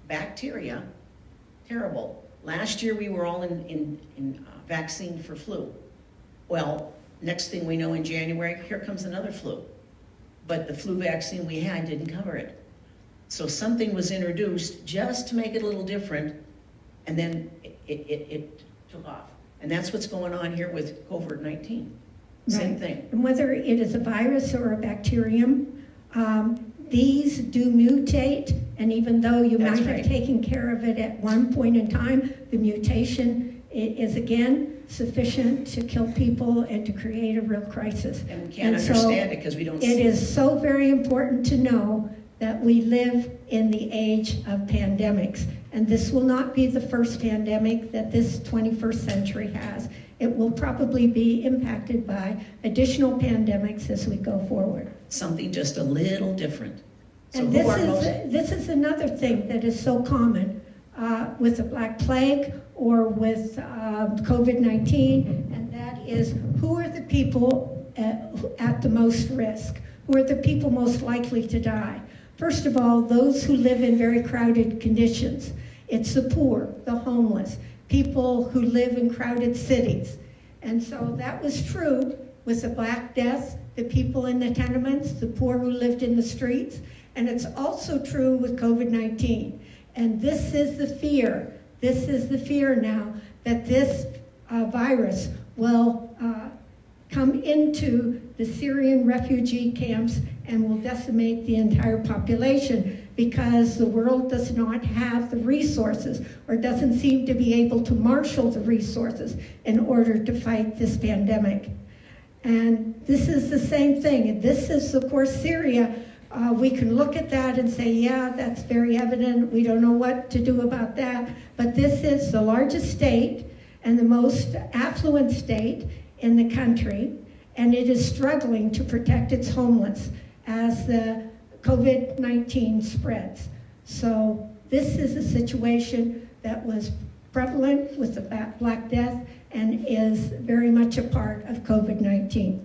bacteria terrible. Last year we were all in vaccine for flu. Well, next thing we know in January, here comes another flu. But the flu vaccine we had didn't cover it. So something was introduced just to make it a little different, and then it took off. And that's what's going on here with COVID-19. Same Right. thing. And whether it is a virus or a bacterium, these do mutate, and even though you That's might have right. taken care of it at one point in time, the mutation is again sufficient to kill people and to create a real crisis. And we can't And so understand it because we don't It see it. is so very important to know that we live in the age of pandemics. And this will not be the first pandemic that this 21st century has. It will probably be impacted by additional pandemics as we go forward. Something just a little different. So And who are most... this is another thing that is so common with the Black Plague or with COVID-19, and that is, who are the people at the most risk? Who are the people most likely to die? First of all, those who live in very crowded conditions. It's the poor, the homeless, people who live in crowded cities. And so that was true with the Black Death, the people in the tenements, the poor who lived in the streets, and it's also true with COVID-19. And this is the fear. This is the fear now that this virus will come into the Syrian refugee camps and will decimate the entire population because the world does not have the resources or doesn't seem to be able to marshal the resources in order to fight this pandemic. And this is the same thing. And this is, of course, Syria. We can look at that and say, yeah, that's very evident. We don't know what to do about that. But this is the largest state and the most affluent state in the country, and it is struggling to protect its homeless as the COVID-19 spreads. So this is a situation that was prevalent with the Black Death and is very much a part of COVID-19.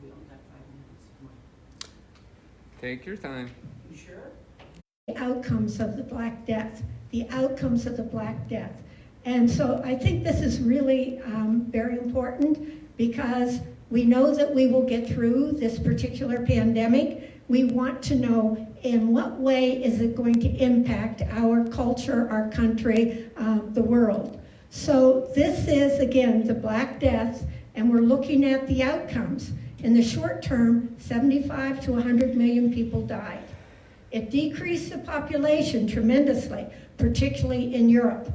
We only got 5 minutes. Take your time. You sure? The outcomes of the Black Death, the outcomes of the Black Death. And so I think this is really very important because we know that we will get through this particular pandemic. We want to know in what way is it going to impact our culture, our country, the world. So this is, again, the Black Death, and we're looking at the outcomes. In the short term, 75 to 100 million people died. It decreased the population tremendously, particularly in Europe.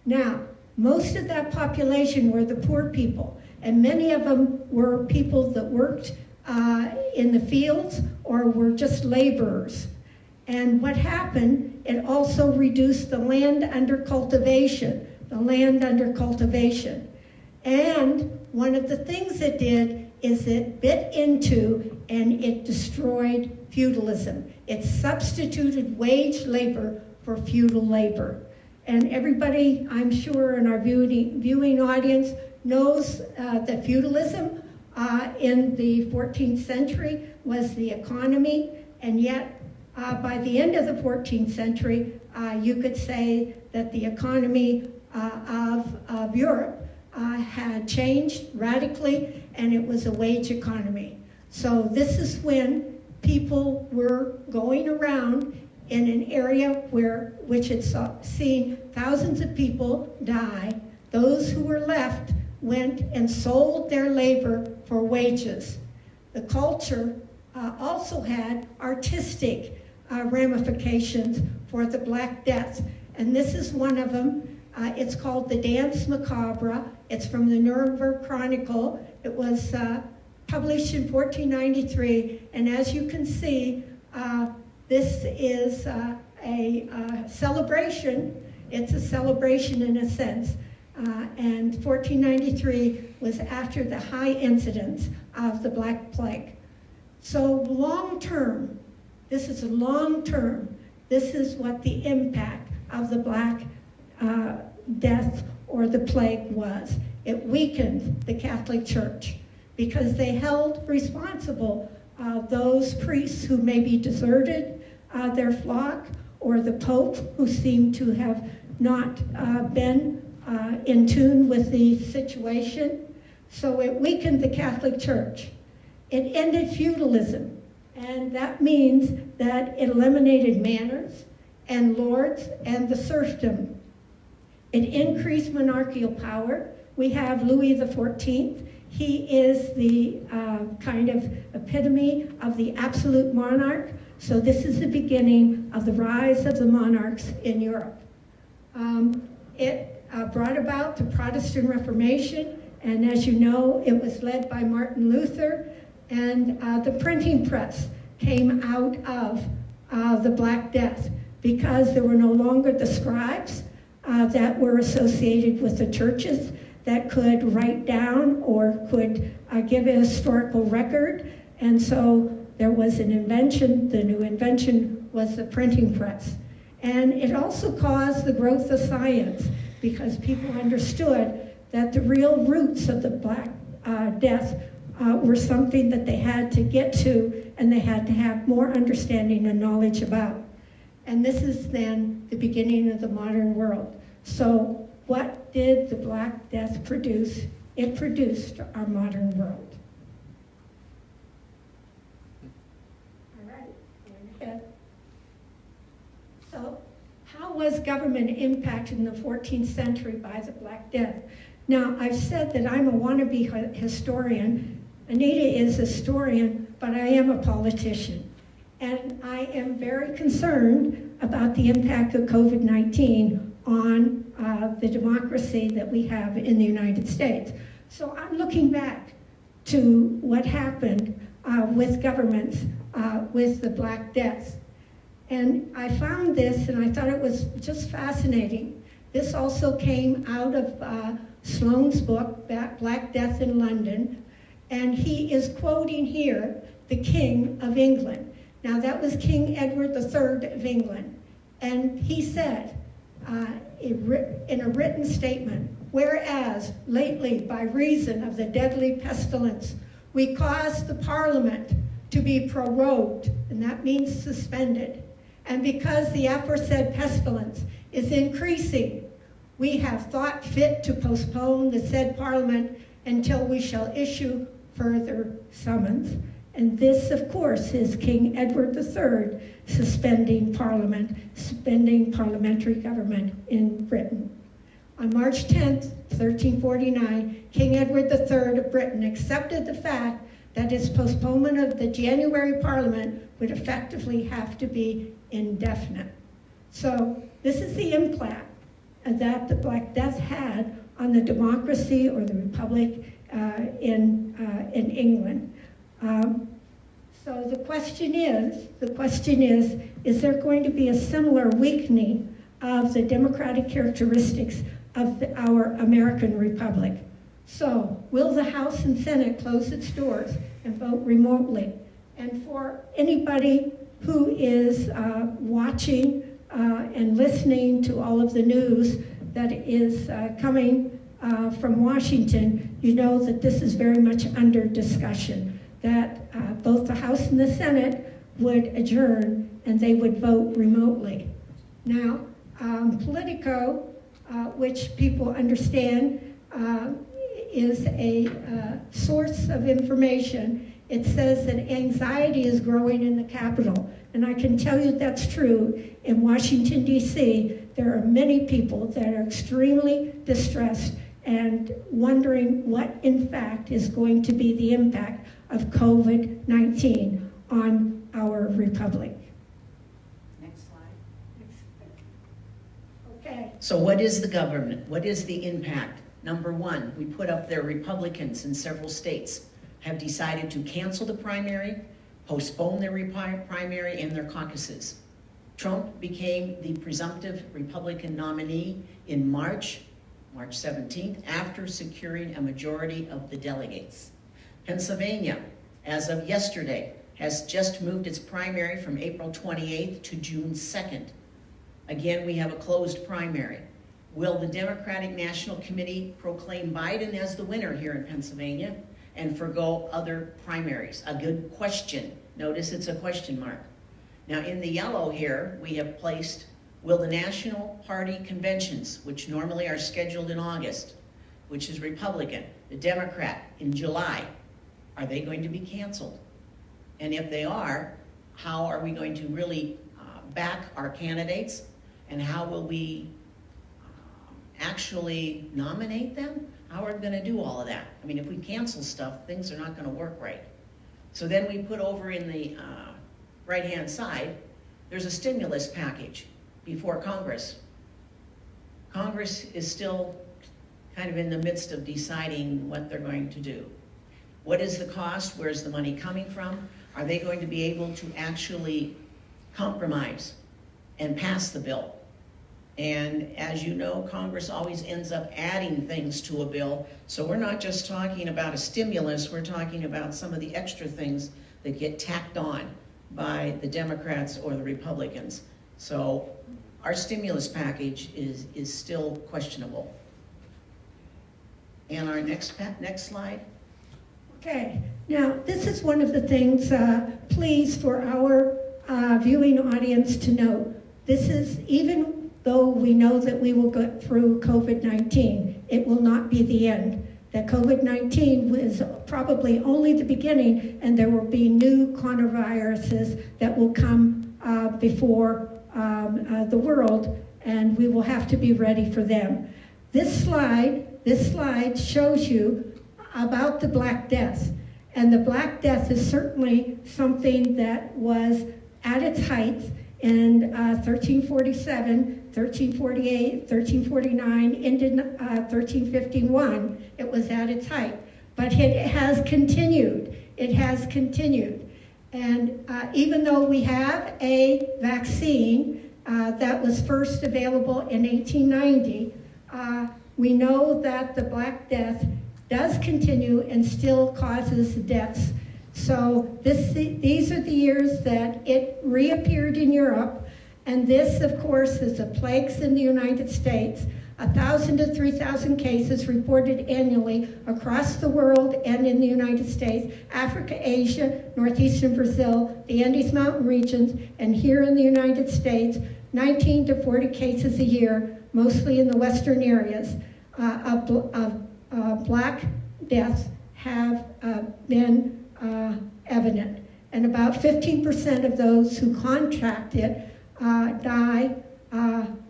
Now, most of that population were the poor people, and many of them were people that worked in the fields or were just laborers. And what happened, it also reduced the land under cultivation, And one of the things it did is it bit into and it destroyed feudalism. It substituted wage labor for feudal labor. And everybody, I'm sure, in our viewing audience knows that feudalism in the 14th century was the economy, and yet by the end of the 14th century, you could say that the economy of Europe had changed radically, and it was a wage economy. So this is when people were going around in an area which had seen thousands of people die. Those who were left went and sold their labor for wages. The culture also had artistic ramifications for the Black Death, and this is one of them. It's called the Dance Macabre. It's from the Nuremberg Chronicle. It was published in 1493, and as you can see, this is a celebration. It's a celebration in a sense. And 1493 was after the high incidence of the Black Plague. So long term, this is long term. This is what the impact of the Black Death or the plague was. It weakened the Catholic Church because they held responsible those priests who maybe deserted their flock, or the Pope who seemed to have not been in tune with the situation. So it weakened the Catholic Church. It ended feudalism, and that means that it eliminated manors and lords and the serfdom. It increased monarchical power. We have Louis XIV. He is the kind of epitome of the absolute monarch. So this is the beginning of the rise of the monarchs in Europe. It brought about the Protestant Reformation, and as you know, it was led by Martin Luther, and the printing press came out of the Black Death because there were no longer the scribes that were associated with the churches that could write down or could give a historical record. And so there was an invention. The new invention was the printing press. And it also caused the growth of science because people understood that the real roots of the Black Death were something that they had to get to and they had to have more understanding and knowledge about. And this is then the beginning of the modern world. So what did the Black Death produce? It produced our modern world. All right, going ahead. So how was government impacted in the 14th century by the Black Death? Now, I've said that I'm a wannabe historian. Anita is a historian, but I am a politician. And I am very concerned about the impact of COVID-19 on the democracy that we have in the United States. So I'm looking back to what happened with governments with the Black Death. And I found this, and I thought it was just fascinating, This also came out of Sloane's book, Black Death in London, and he is quoting here the King of England. Now that was King Edward III of England, and he said in a written statement, whereas lately by reason of the deadly pestilence, we caused the Parliament to be prorogued, and that means suspended, and because the aforesaid pestilence is increasing, we have thought fit to postpone the said Parliament until we shall issue further summons. And this, of course, is King Edward III suspending Parliament, suspending parliamentary government in Britain. On March 10th, 1349, King Edward III of Britain accepted the fact that his postponement of the January Parliament would effectively have to be indefinite. So this is the impact that the Black Death had on the democracy or the republic in England. So the question is there going to be a similar weakening of the democratic characteristics of our American republic? So will the House and Senate close its doors and vote remotely? And for anybody who is watching and listening to all of the news that is coming from Washington, you know that this is very much under discussion, that both the House and the Senate would adjourn and they would vote remotely. Now, Politico, which people understand is a source of information, it says that anxiety is growing in the Capitol. And I can tell you that's true. In Washington, D.C., there are many people that are extremely distressed and wondering what, in fact, is going to be the impact of COVID-19 on our republic. Next slide. Okay. So what is the government? What is the impact? Number one, we put up there Republicans in several states have decided to cancel the primary, postpone their primary and their caucuses. Trump became the presumptive Republican nominee in March 17th, after securing a majority of the delegates. Pennsylvania, as of yesterday, has just moved its primary from April 28th to June 2nd. Again, we have a closed primary. Will the Democratic National Committee proclaim Biden as the winner here in Pennsylvania and forgo other primaries? A good question. Notice it's a question mark. Now in the yellow here, we have placed, will the National Party conventions, which normally are scheduled in August, which is Republican, the Democrat in July, are they going to be canceled? And if they are, how are we going to really back our candidates? And how will we actually nominate them? How are we going to do all of that? I mean, if we cancel stuff, things are not going to work right. So then we put over in the right-hand side, there's a stimulus package before Congress. Congress is still kind of in the midst of deciding what they're going to do. What is the cost? Where's the money coming from? Are they going to be able to actually compromise and pass the bill? And as you know, Congress always ends up adding things to a bill. So we're not just talking about a stimulus, we're talking about some of the extra things that get tacked on by the Democrats or the Republicans. So our stimulus package is still questionable. And our next slide. Okay, now this is one of the things, please, for our viewing audience to note. This is, even though we know that we will go through COVID-19, it will not be the end. That COVID-19 was probably only the beginning, and there will be new coronaviruses that will come before the world, and we will have to be ready for them. This slide shows you about the Black Death. And the Black Death is certainly something that was at its height in 1347, 1348, 1349, ended 1351. It was at its height. But it has continued. It has continued. And even though we have a vaccine that was first available in 1890. We know that the Black Death does continue and still causes deaths. So these are the years that it reappeared in Europe, and this, of course, is the plagues in the United States. 1,000 to 3,000 cases reported annually across the world and in the United States, Africa, Asia, northeastern Brazil, the Andes Mountain regions, and here in the United States, 19 to 40 cases a year, mostly in the western areas, of black deaths have been evident. And about 15% of those who contract it die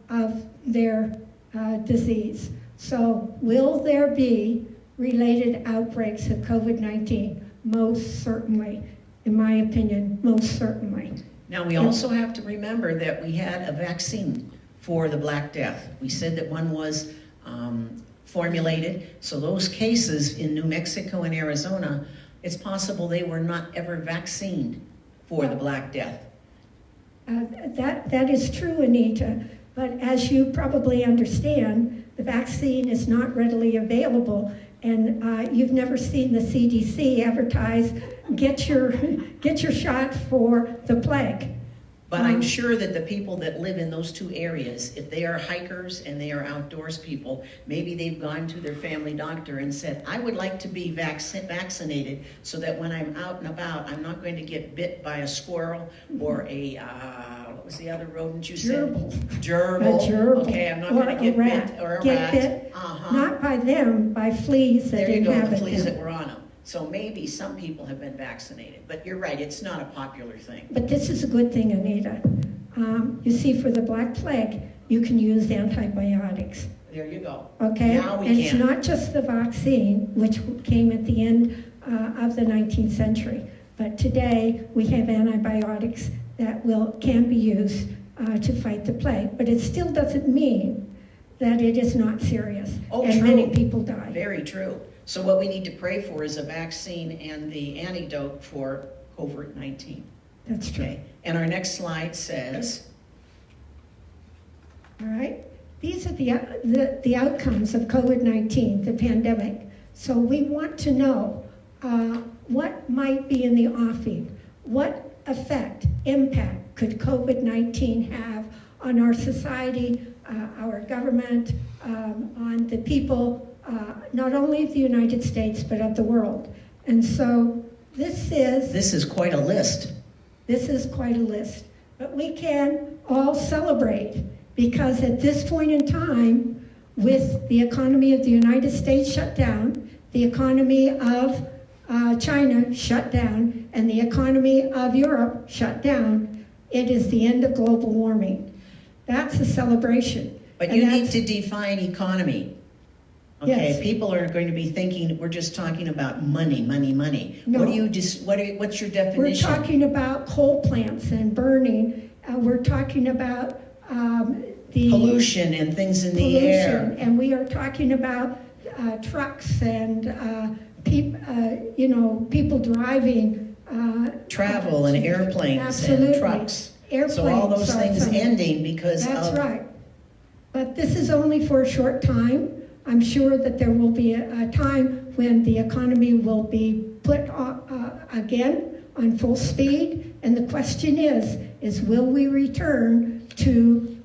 of their disease. So will there be related outbreaks of COVID-19? Most certainly, in my opinion, most certainly. Now, we also have to remember that we had a vaccine for the Black Death. We said that one was formulated. So those cases in New Mexico and Arizona, it's possible they were not ever vaccinated for the Black Death. That is true, Anita. But as you probably understand, the vaccine is not readily available, and you've never seen the CDC advertise, get your shot for the plague. But I'm sure that the people that live in those two areas, if they are hikers and they are outdoors people, maybe they've gone to their family doctor and said, I would like to be vaccinated so that when I'm out and about, I'm not going to get bit by a squirrel or a, what was the other rodent you said? Gerbil. A gerbil. Okay, I'm not going to get bit or a rat. Bit, not by them, by fleas that inhabit inhabit the fleas them. that were on them. So maybe some people have been vaccinated, but you're right, it's not a popular thing. But this is a good thing, Anita. You see, for the Black Plague, you can use antibiotics. There you go. Okay? Now we and can. It's not just the vaccine, which came at the end of the 19th century, but today we have antibiotics that can be used to fight the plague. But it still doesn't mean that it is not serious, and true. many people die. Very true. So what we need to pray for is a vaccine and the antidote for COVID-19. That's true. Okay. And our next slide says, All right? These are the outcomes of COVID-19, the pandemic. So we want to know what might be in the offing. What effect, impact could COVID-19 have on our society, our government, on the people, not only of the United States, but of the world. And so this is quite a list. This is quite a list. But we can all celebrate, because at this point in time, with the economy of the United States shut down, the economy of China shut down, and the economy of Europe shut down, it is the end of global warming. That's a celebration. But And you need to define economy. Okay, Yes. people are going to be thinking we're just talking about money. No. What's your definition? We're talking about coal plants and burning. We're talking about the pollution and things in the air. And we are talking about trucks and people driving. Travel and airplanes Absolutely. and trucks. Airplanes So all those are things something. ending because That's of... right. But this is only for a short time. I'm sure that there will be a time when the economy will be put again on full speed. And the question is will we return to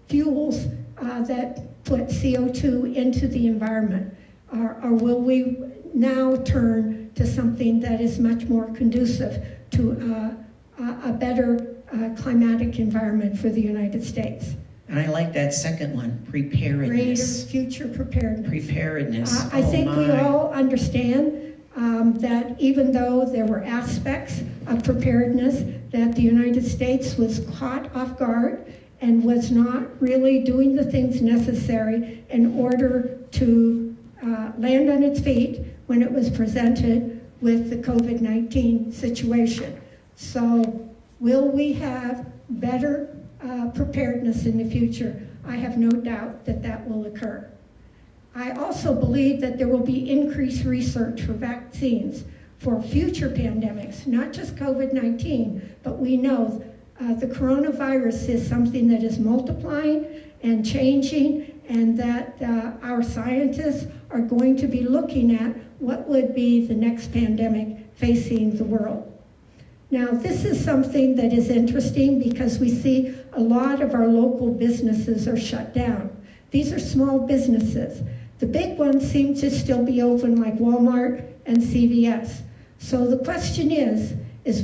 fuels that put CO2 into the environment? Or will we now turn to something that is much more conducive to a better climatic environment for the United States? And I like that second one, Greater preparedness. future preparedness. Preparedness. I think we my. all understand that even though there were aspects of preparedness, that the United States was caught off guard and was not really doing the things necessary in order to land on its feet when it was presented with the COVID-19 situation. So will we have better preparedness in the future? I have no doubt that that will occur. I also believe that there will be increased research for vaccines for future pandemics, not just COVID-19, but we know the coronavirus is something that is multiplying and changing, and that our scientists are going to be looking at what would be the next pandemic facing the world. Now, this is something that is interesting because we see a lot of our local businesses are shut down. These are small businesses. The big ones seem to still be open, like Walmart and CVS. So the question is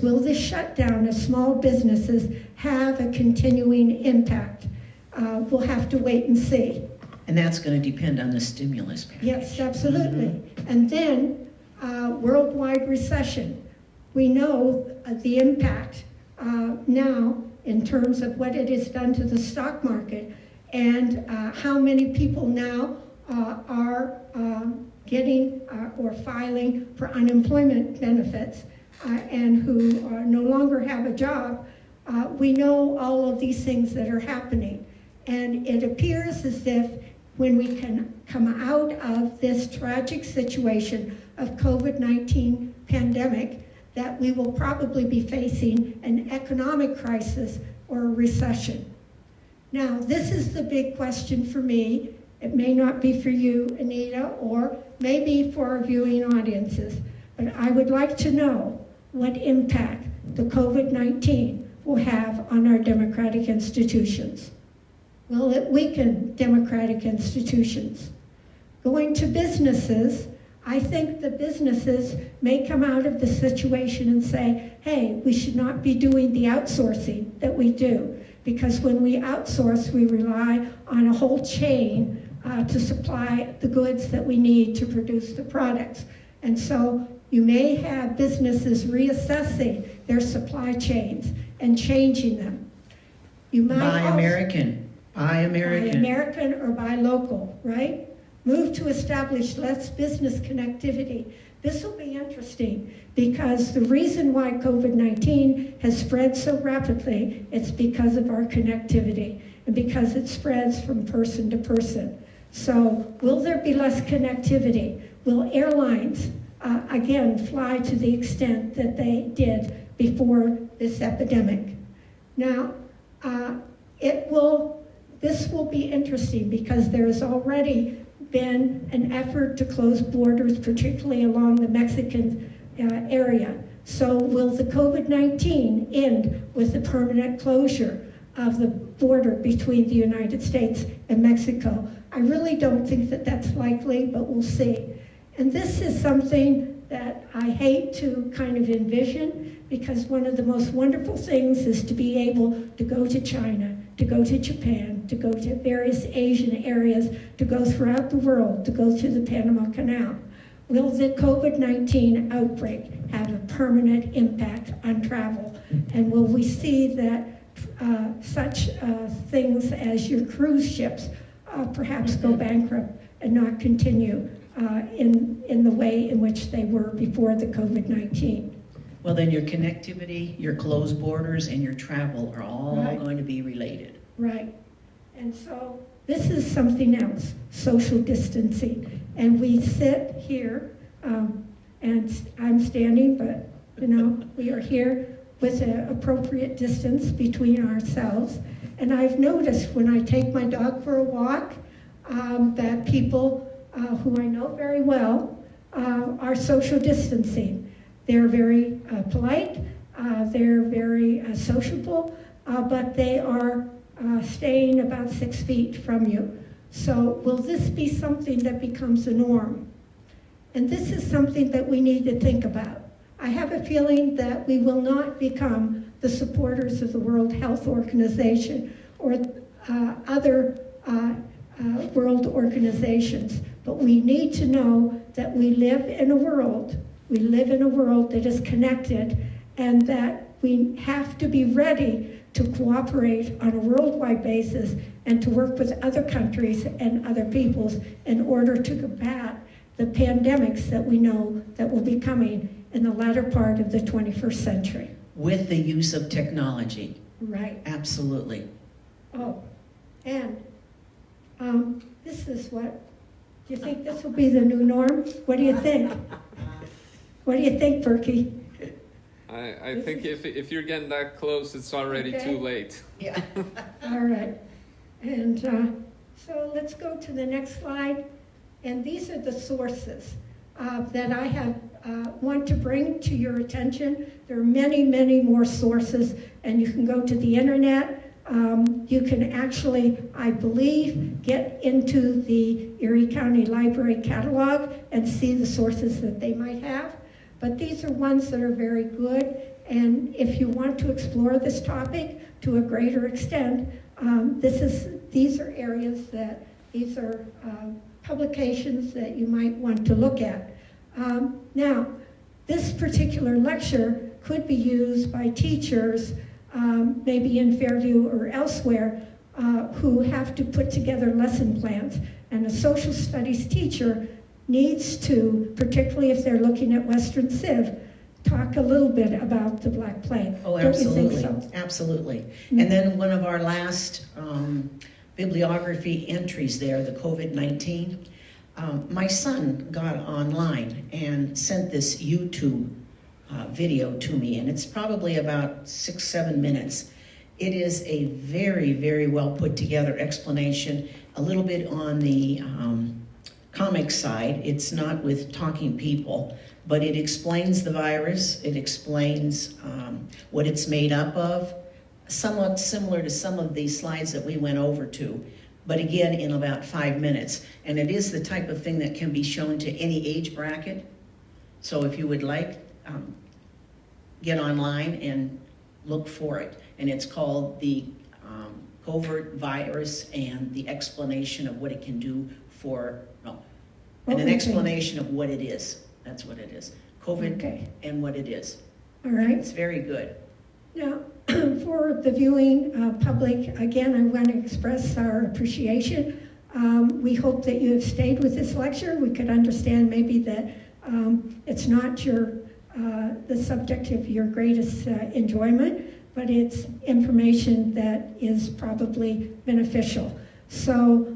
will this shutdown of small businesses have a continuing impact? We'll have to wait and see. And that's going to depend on the stimulus package. Yes, absolutely. And then worldwide recession. We know the impact now in terms of what it has done to the stock market, and how many people now are getting or filing for unemployment benefits and who no longer have a job. We know all of these things that are happening. And it appears as if when we can come out of this tragic situation of COVID-19 pandemic, that we will probably be facing an economic crisis or a recession. Now, this is the big question for me. It may not be for you, Anita, or maybe for our viewing audiences, but I would like to know what impact the COVID-19 will have on our democratic institutions. Will it weaken democratic institutions? Going to businesses, I think the businesses may come out of the situation and say, hey, we should not be doing the outsourcing that we do, because when we outsource, we rely on a whole chain to supply the goods that we need to produce the products. And so you may have businesses reassessing their supply chains and changing them. You might Buy also, American. Buy American. Buy American or buy local, right? Move to establish less business connectivity. This will be interesting because the reason why COVID-19 has spread so rapidly, it's because of our connectivity and because it spreads from person to person. So will there be less connectivity? Will airlines, again, fly to the extent that they did before this epidemic? Now, this will be interesting because there has already been an effort to close borders, particularly along the Mexican area. So will the COVID-19 end with the permanent closure of the border between the United States and Mexico? I really don't think that that's likely, but we'll see. And this is something that I hate to kind of envision, because one of the most wonderful things is to be able to go to China, to go to Japan, to go to various Asian areas, to go throughout the world, to go through the Panama Canal. Will the COVID-19 outbreak have a permanent impact on travel? And will we see that such things as your cruise ships perhaps go bankrupt and not continue in the way in which they were before the COVID-19? Well, then your connectivity, your closed borders, and your travel are all going to be related. Right. And so this is something else, social distancing. And we sit here, and I'm standing, but we are here with an appropriate distance between ourselves. And I've noticed when I take my dog for a walk that people who I know very well are social distancing. They're very polite, they're very sociable, but they are staying about 6 feet from you. So will this be something that becomes a norm? And this is something that we need to think about. I have a feeling that we will not become the supporters of the World Health Organization or other world organizations, but we need to know that we live in a world that is connected, and that we have to be ready to cooperate on a worldwide basis and to work with other countries and other peoples in order to combat the pandemics that we know that will be coming in the latter part of the 21st century. With the use of technology. Right. Absolutely. Oh, and this is what, do you think this will be the new norm? What do you think? What do you think, Berkey? I think if you're getting that close, it's already Okay. too late. Yeah. All right. And so let's go to the next slide. And these are the sources that I have want to bring to your attention. There are many, many more sources, and you can go to the internet. You can actually, I believe, get into the Erie County Library catalog and see the sources that they might have. But these are ones that are very good. And if you want to explore this topic to a greater extent, these are areas that, these are publications that you might want to look at. Now, this particular lecture could be used by teachers, maybe in Fairview or elsewhere, who have to put together lesson plans. And a social studies teacher needs to, particularly if they're looking at Western Civ, talk a little bit about the Black Plague. Oh, Don't you think absolutely, so? absolutely. Mm. And then one of our last bibliography entries there, the COVID-19, my son got online and sent this YouTube video to me, and it's probably about 6-7 minutes. It is a very, very well put together explanation, a little bit on the comic side. It's not with talking people, but it explains the virus, it explains what it's made up of, somewhat similar to some of these slides that we went over to, but again in about 5 minutes. And it is the type of thing that can be shown to any age bracket. So if you would like, get online and look for it. And it's called the Covert Virus and the Explanation of What It Can Do for, and an explanation of what it is. That's what it is. COVID Okay. and what it is. All right. It's very good. Now, for the viewing public, again, I want to express our appreciation. We hope that you have stayed with this lecture. We could understand maybe that it's not the subject of your greatest enjoyment, but it's information that is probably beneficial. So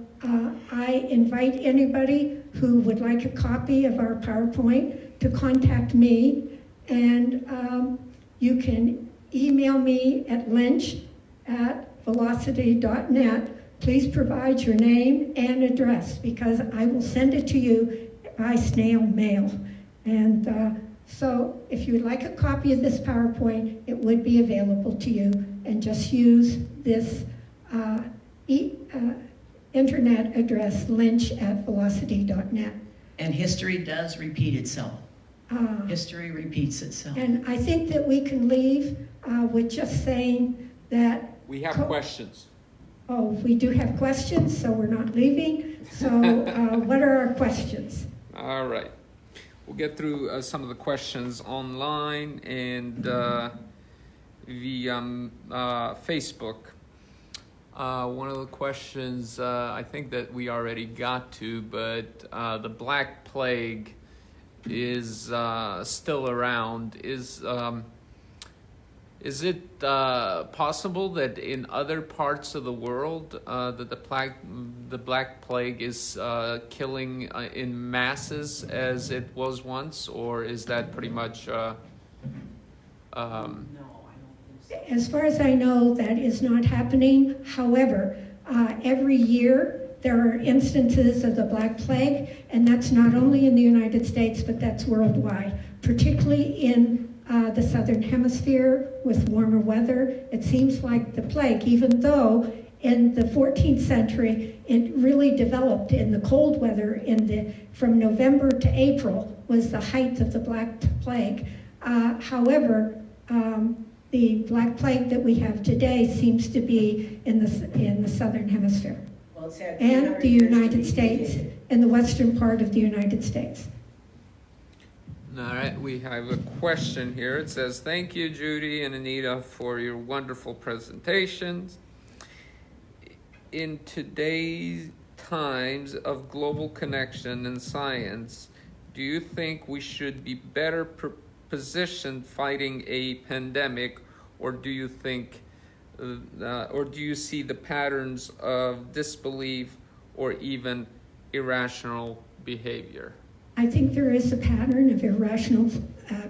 I invite anybody who would like a copy of our PowerPoint to contact me, and you can email me at lynch@velocity.net. Please provide your name and address, because I will send it to you by snail mail. And so if you would like a copy of this PowerPoint, it would be available to you, and just use this internet address, lynch@velocity.net. And history does repeat itself. History repeats itself. And I think that we can leave with just saying that, We have questions. we do have questions, so we're not leaving. So what are our questions? All right. We'll get through some of the questions online and via Facebook. One of the questions I think that we already got to, but the Black Plague is still around. Is it possible that in other parts of the world that the Black Plague is killing in masses as it was once, or is that pretty much? No, I don't think so. As far as I know, that is not happening. However, every year there are instances of the Black Plague, and that's not only in the United States, but that's worldwide, particularly in the Southern Hemisphere with warmer weather. It seems like the plague, even though in the 14th century it really developed in the cold weather from November to April was the height of the Black Plague. However, the Black Plague that we have today seems to be in the Southern Hemisphere Well, it's had and 300 the years to United be States, completed. in the western part of the United States. All right, we have a question here. It says, "Thank you, Judy and Anita, for your wonderful presentations. In today's times of global connection and science, do you think we should be better positioned fighting a pandemic, or do you think, or do you see the patterns of disbelief or even irrational behavior?" I think there is a pattern of irrational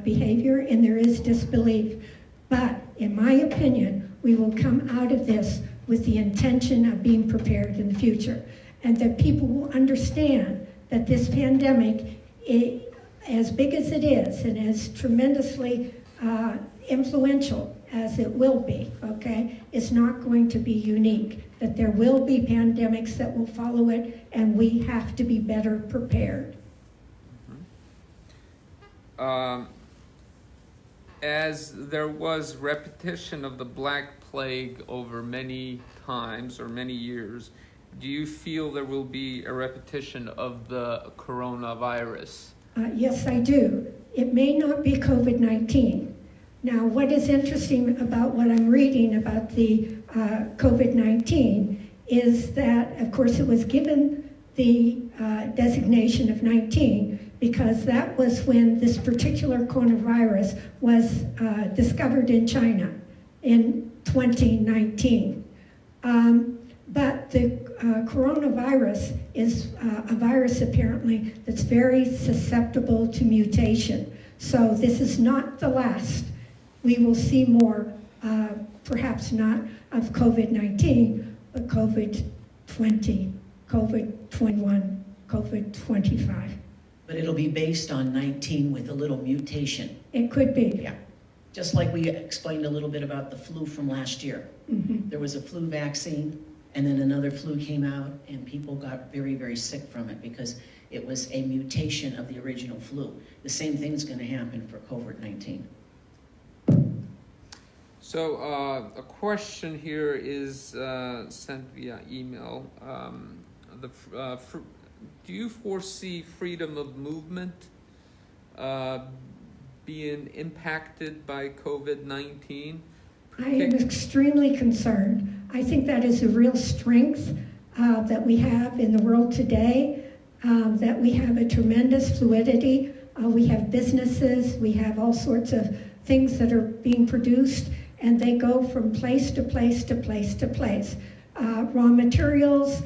behavior and there is disbelief. But in my opinion, we will come out of this with the intention of being prepared in the future, and that people will understand that this pandemic, as big as it is and as tremendously influential as it will be, okay, is not going to be unique, that there will be pandemics that will follow it, and we have to be better prepared. As there was repetition of the Black Plague over many times or many years, do you feel there will be a repetition of the coronavirus? Yes, I do. It may not be COVID-19. Now, what is interesting about what I'm reading about the COVID-19 is that, of course, it was given the designation of 19 because that was when this particular coronavirus was discovered in China in 2019. But the coronavirus is a virus apparently that's very susceptible to mutation. So this is not the last. We will see more, perhaps not of COVID-19, but COVID-20, COVID-21, COVID-25. But it'll be based on 19 with a little mutation. It could be. Yeah. Just like we explained a little bit about the flu from last year. Mm-hmm. There was a flu vaccine, and then another flu came out, and people got very, very sick from it because it was a mutation of the original flu. The same thing's going to happen for COVID-19. So a question here is sent via email. Do you foresee freedom of movement being impacted by COVID-19? I am extremely concerned. I think that is a real strength that we have in the world today, that we have a tremendous fluidity. We have businesses, we have all sorts of things that are being produced, and they go from place to place to place to place. Raw materials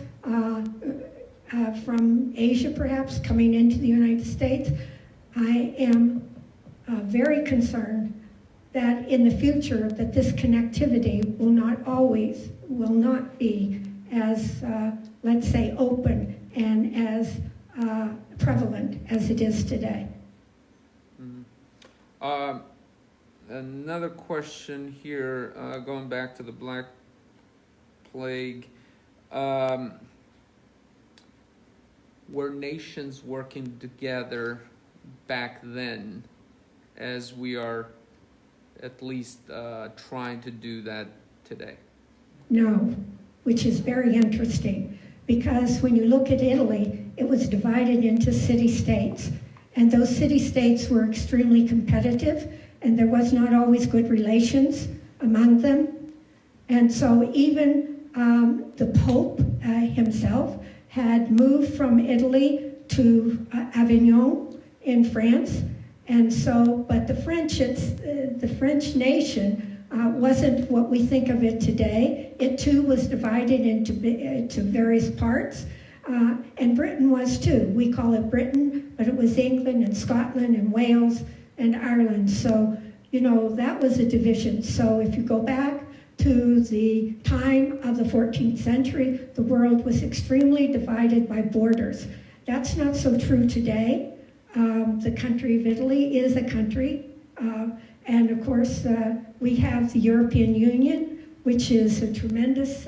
from Asia perhaps coming into the United States. I am very concerned that in the future that this connectivity will not be as, let's say, open and as prevalent as it is today. Mm-hmm. Another question here, going back to the Black Plague. Were nations working together back then as we are at least trying to do that today? No, which is very interesting, because when you look at Italy, it was divided into city-states, and those city-states were extremely competitive, and there was not always good relations among them. And so even the Pope himself had moved from Italy to Avignon in France. And so, but the French nation wasn't what we think of it today. It too was divided into various parts. And Britain was too. We call it Britain, but it was England and Scotland and Wales and Ireland. So, you know, that was a division. So if you go back to the time of the 14th century, the world was extremely divided by borders. That's not so true today. The country of Italy is a country. And of course, we have the European Union, which is a tremendous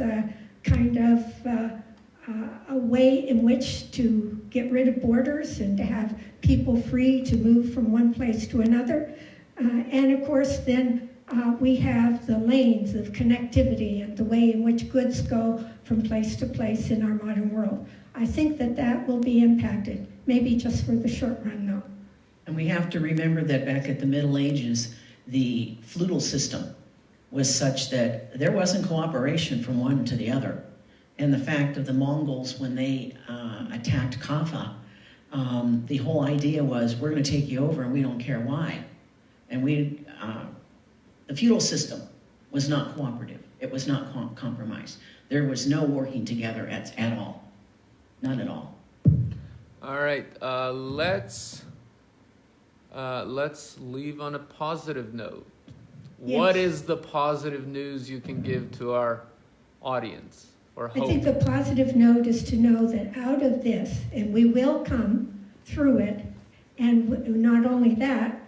kind of a way in which to get rid of borders and to have people free to move from one place to another. And of course, then we have the lanes of connectivity and the way in which goods go from place to place in our modern world. I think that that will be impacted, maybe just for the short run, though. And we have to remember that back at the Middle Ages, the feudal system was such that there wasn't cooperation from one to the other. And the fact of the Mongols, when they attacked Kafka, the whole idea was, we're going to take you over and we don't care why. And the feudal system was not cooperative. It was not compromised. There was no working together at all. None at all. All right, let's leave on a positive note. What Yes. is the positive news you can give to our audience or I think hope? the positive note is to know that out of this, and we will come through it, and not only that,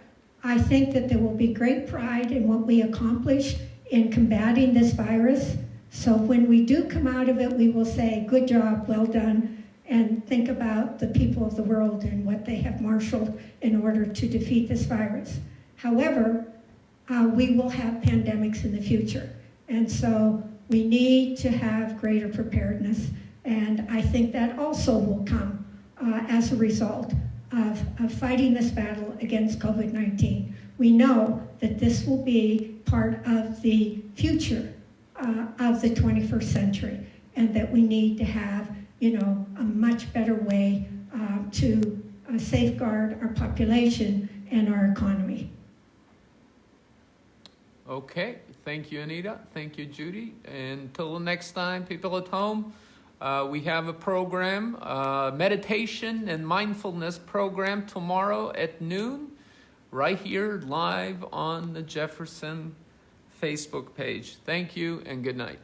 I think that there will be great pride in what we accomplish in combating this virus. So when we do come out of it, we will say, good job, well done, and think about the people of the world and what they have marshaled in order to defeat this virus. However, we will have pandemics in the future. And so we need to have greater preparedness. And I think that also will come as a result of fighting this battle against COVID-19. We know that this will be part of the future of the 21st century, and that we need to have, a much better way to safeguard our population and our economy. Okay, thank you, Anita. Thank you, Judy. Until the next time, people at home, we have a program, meditation and mindfulness program tomorrow at noon, right here live on the Jefferson Facebook page. Thank you and good night.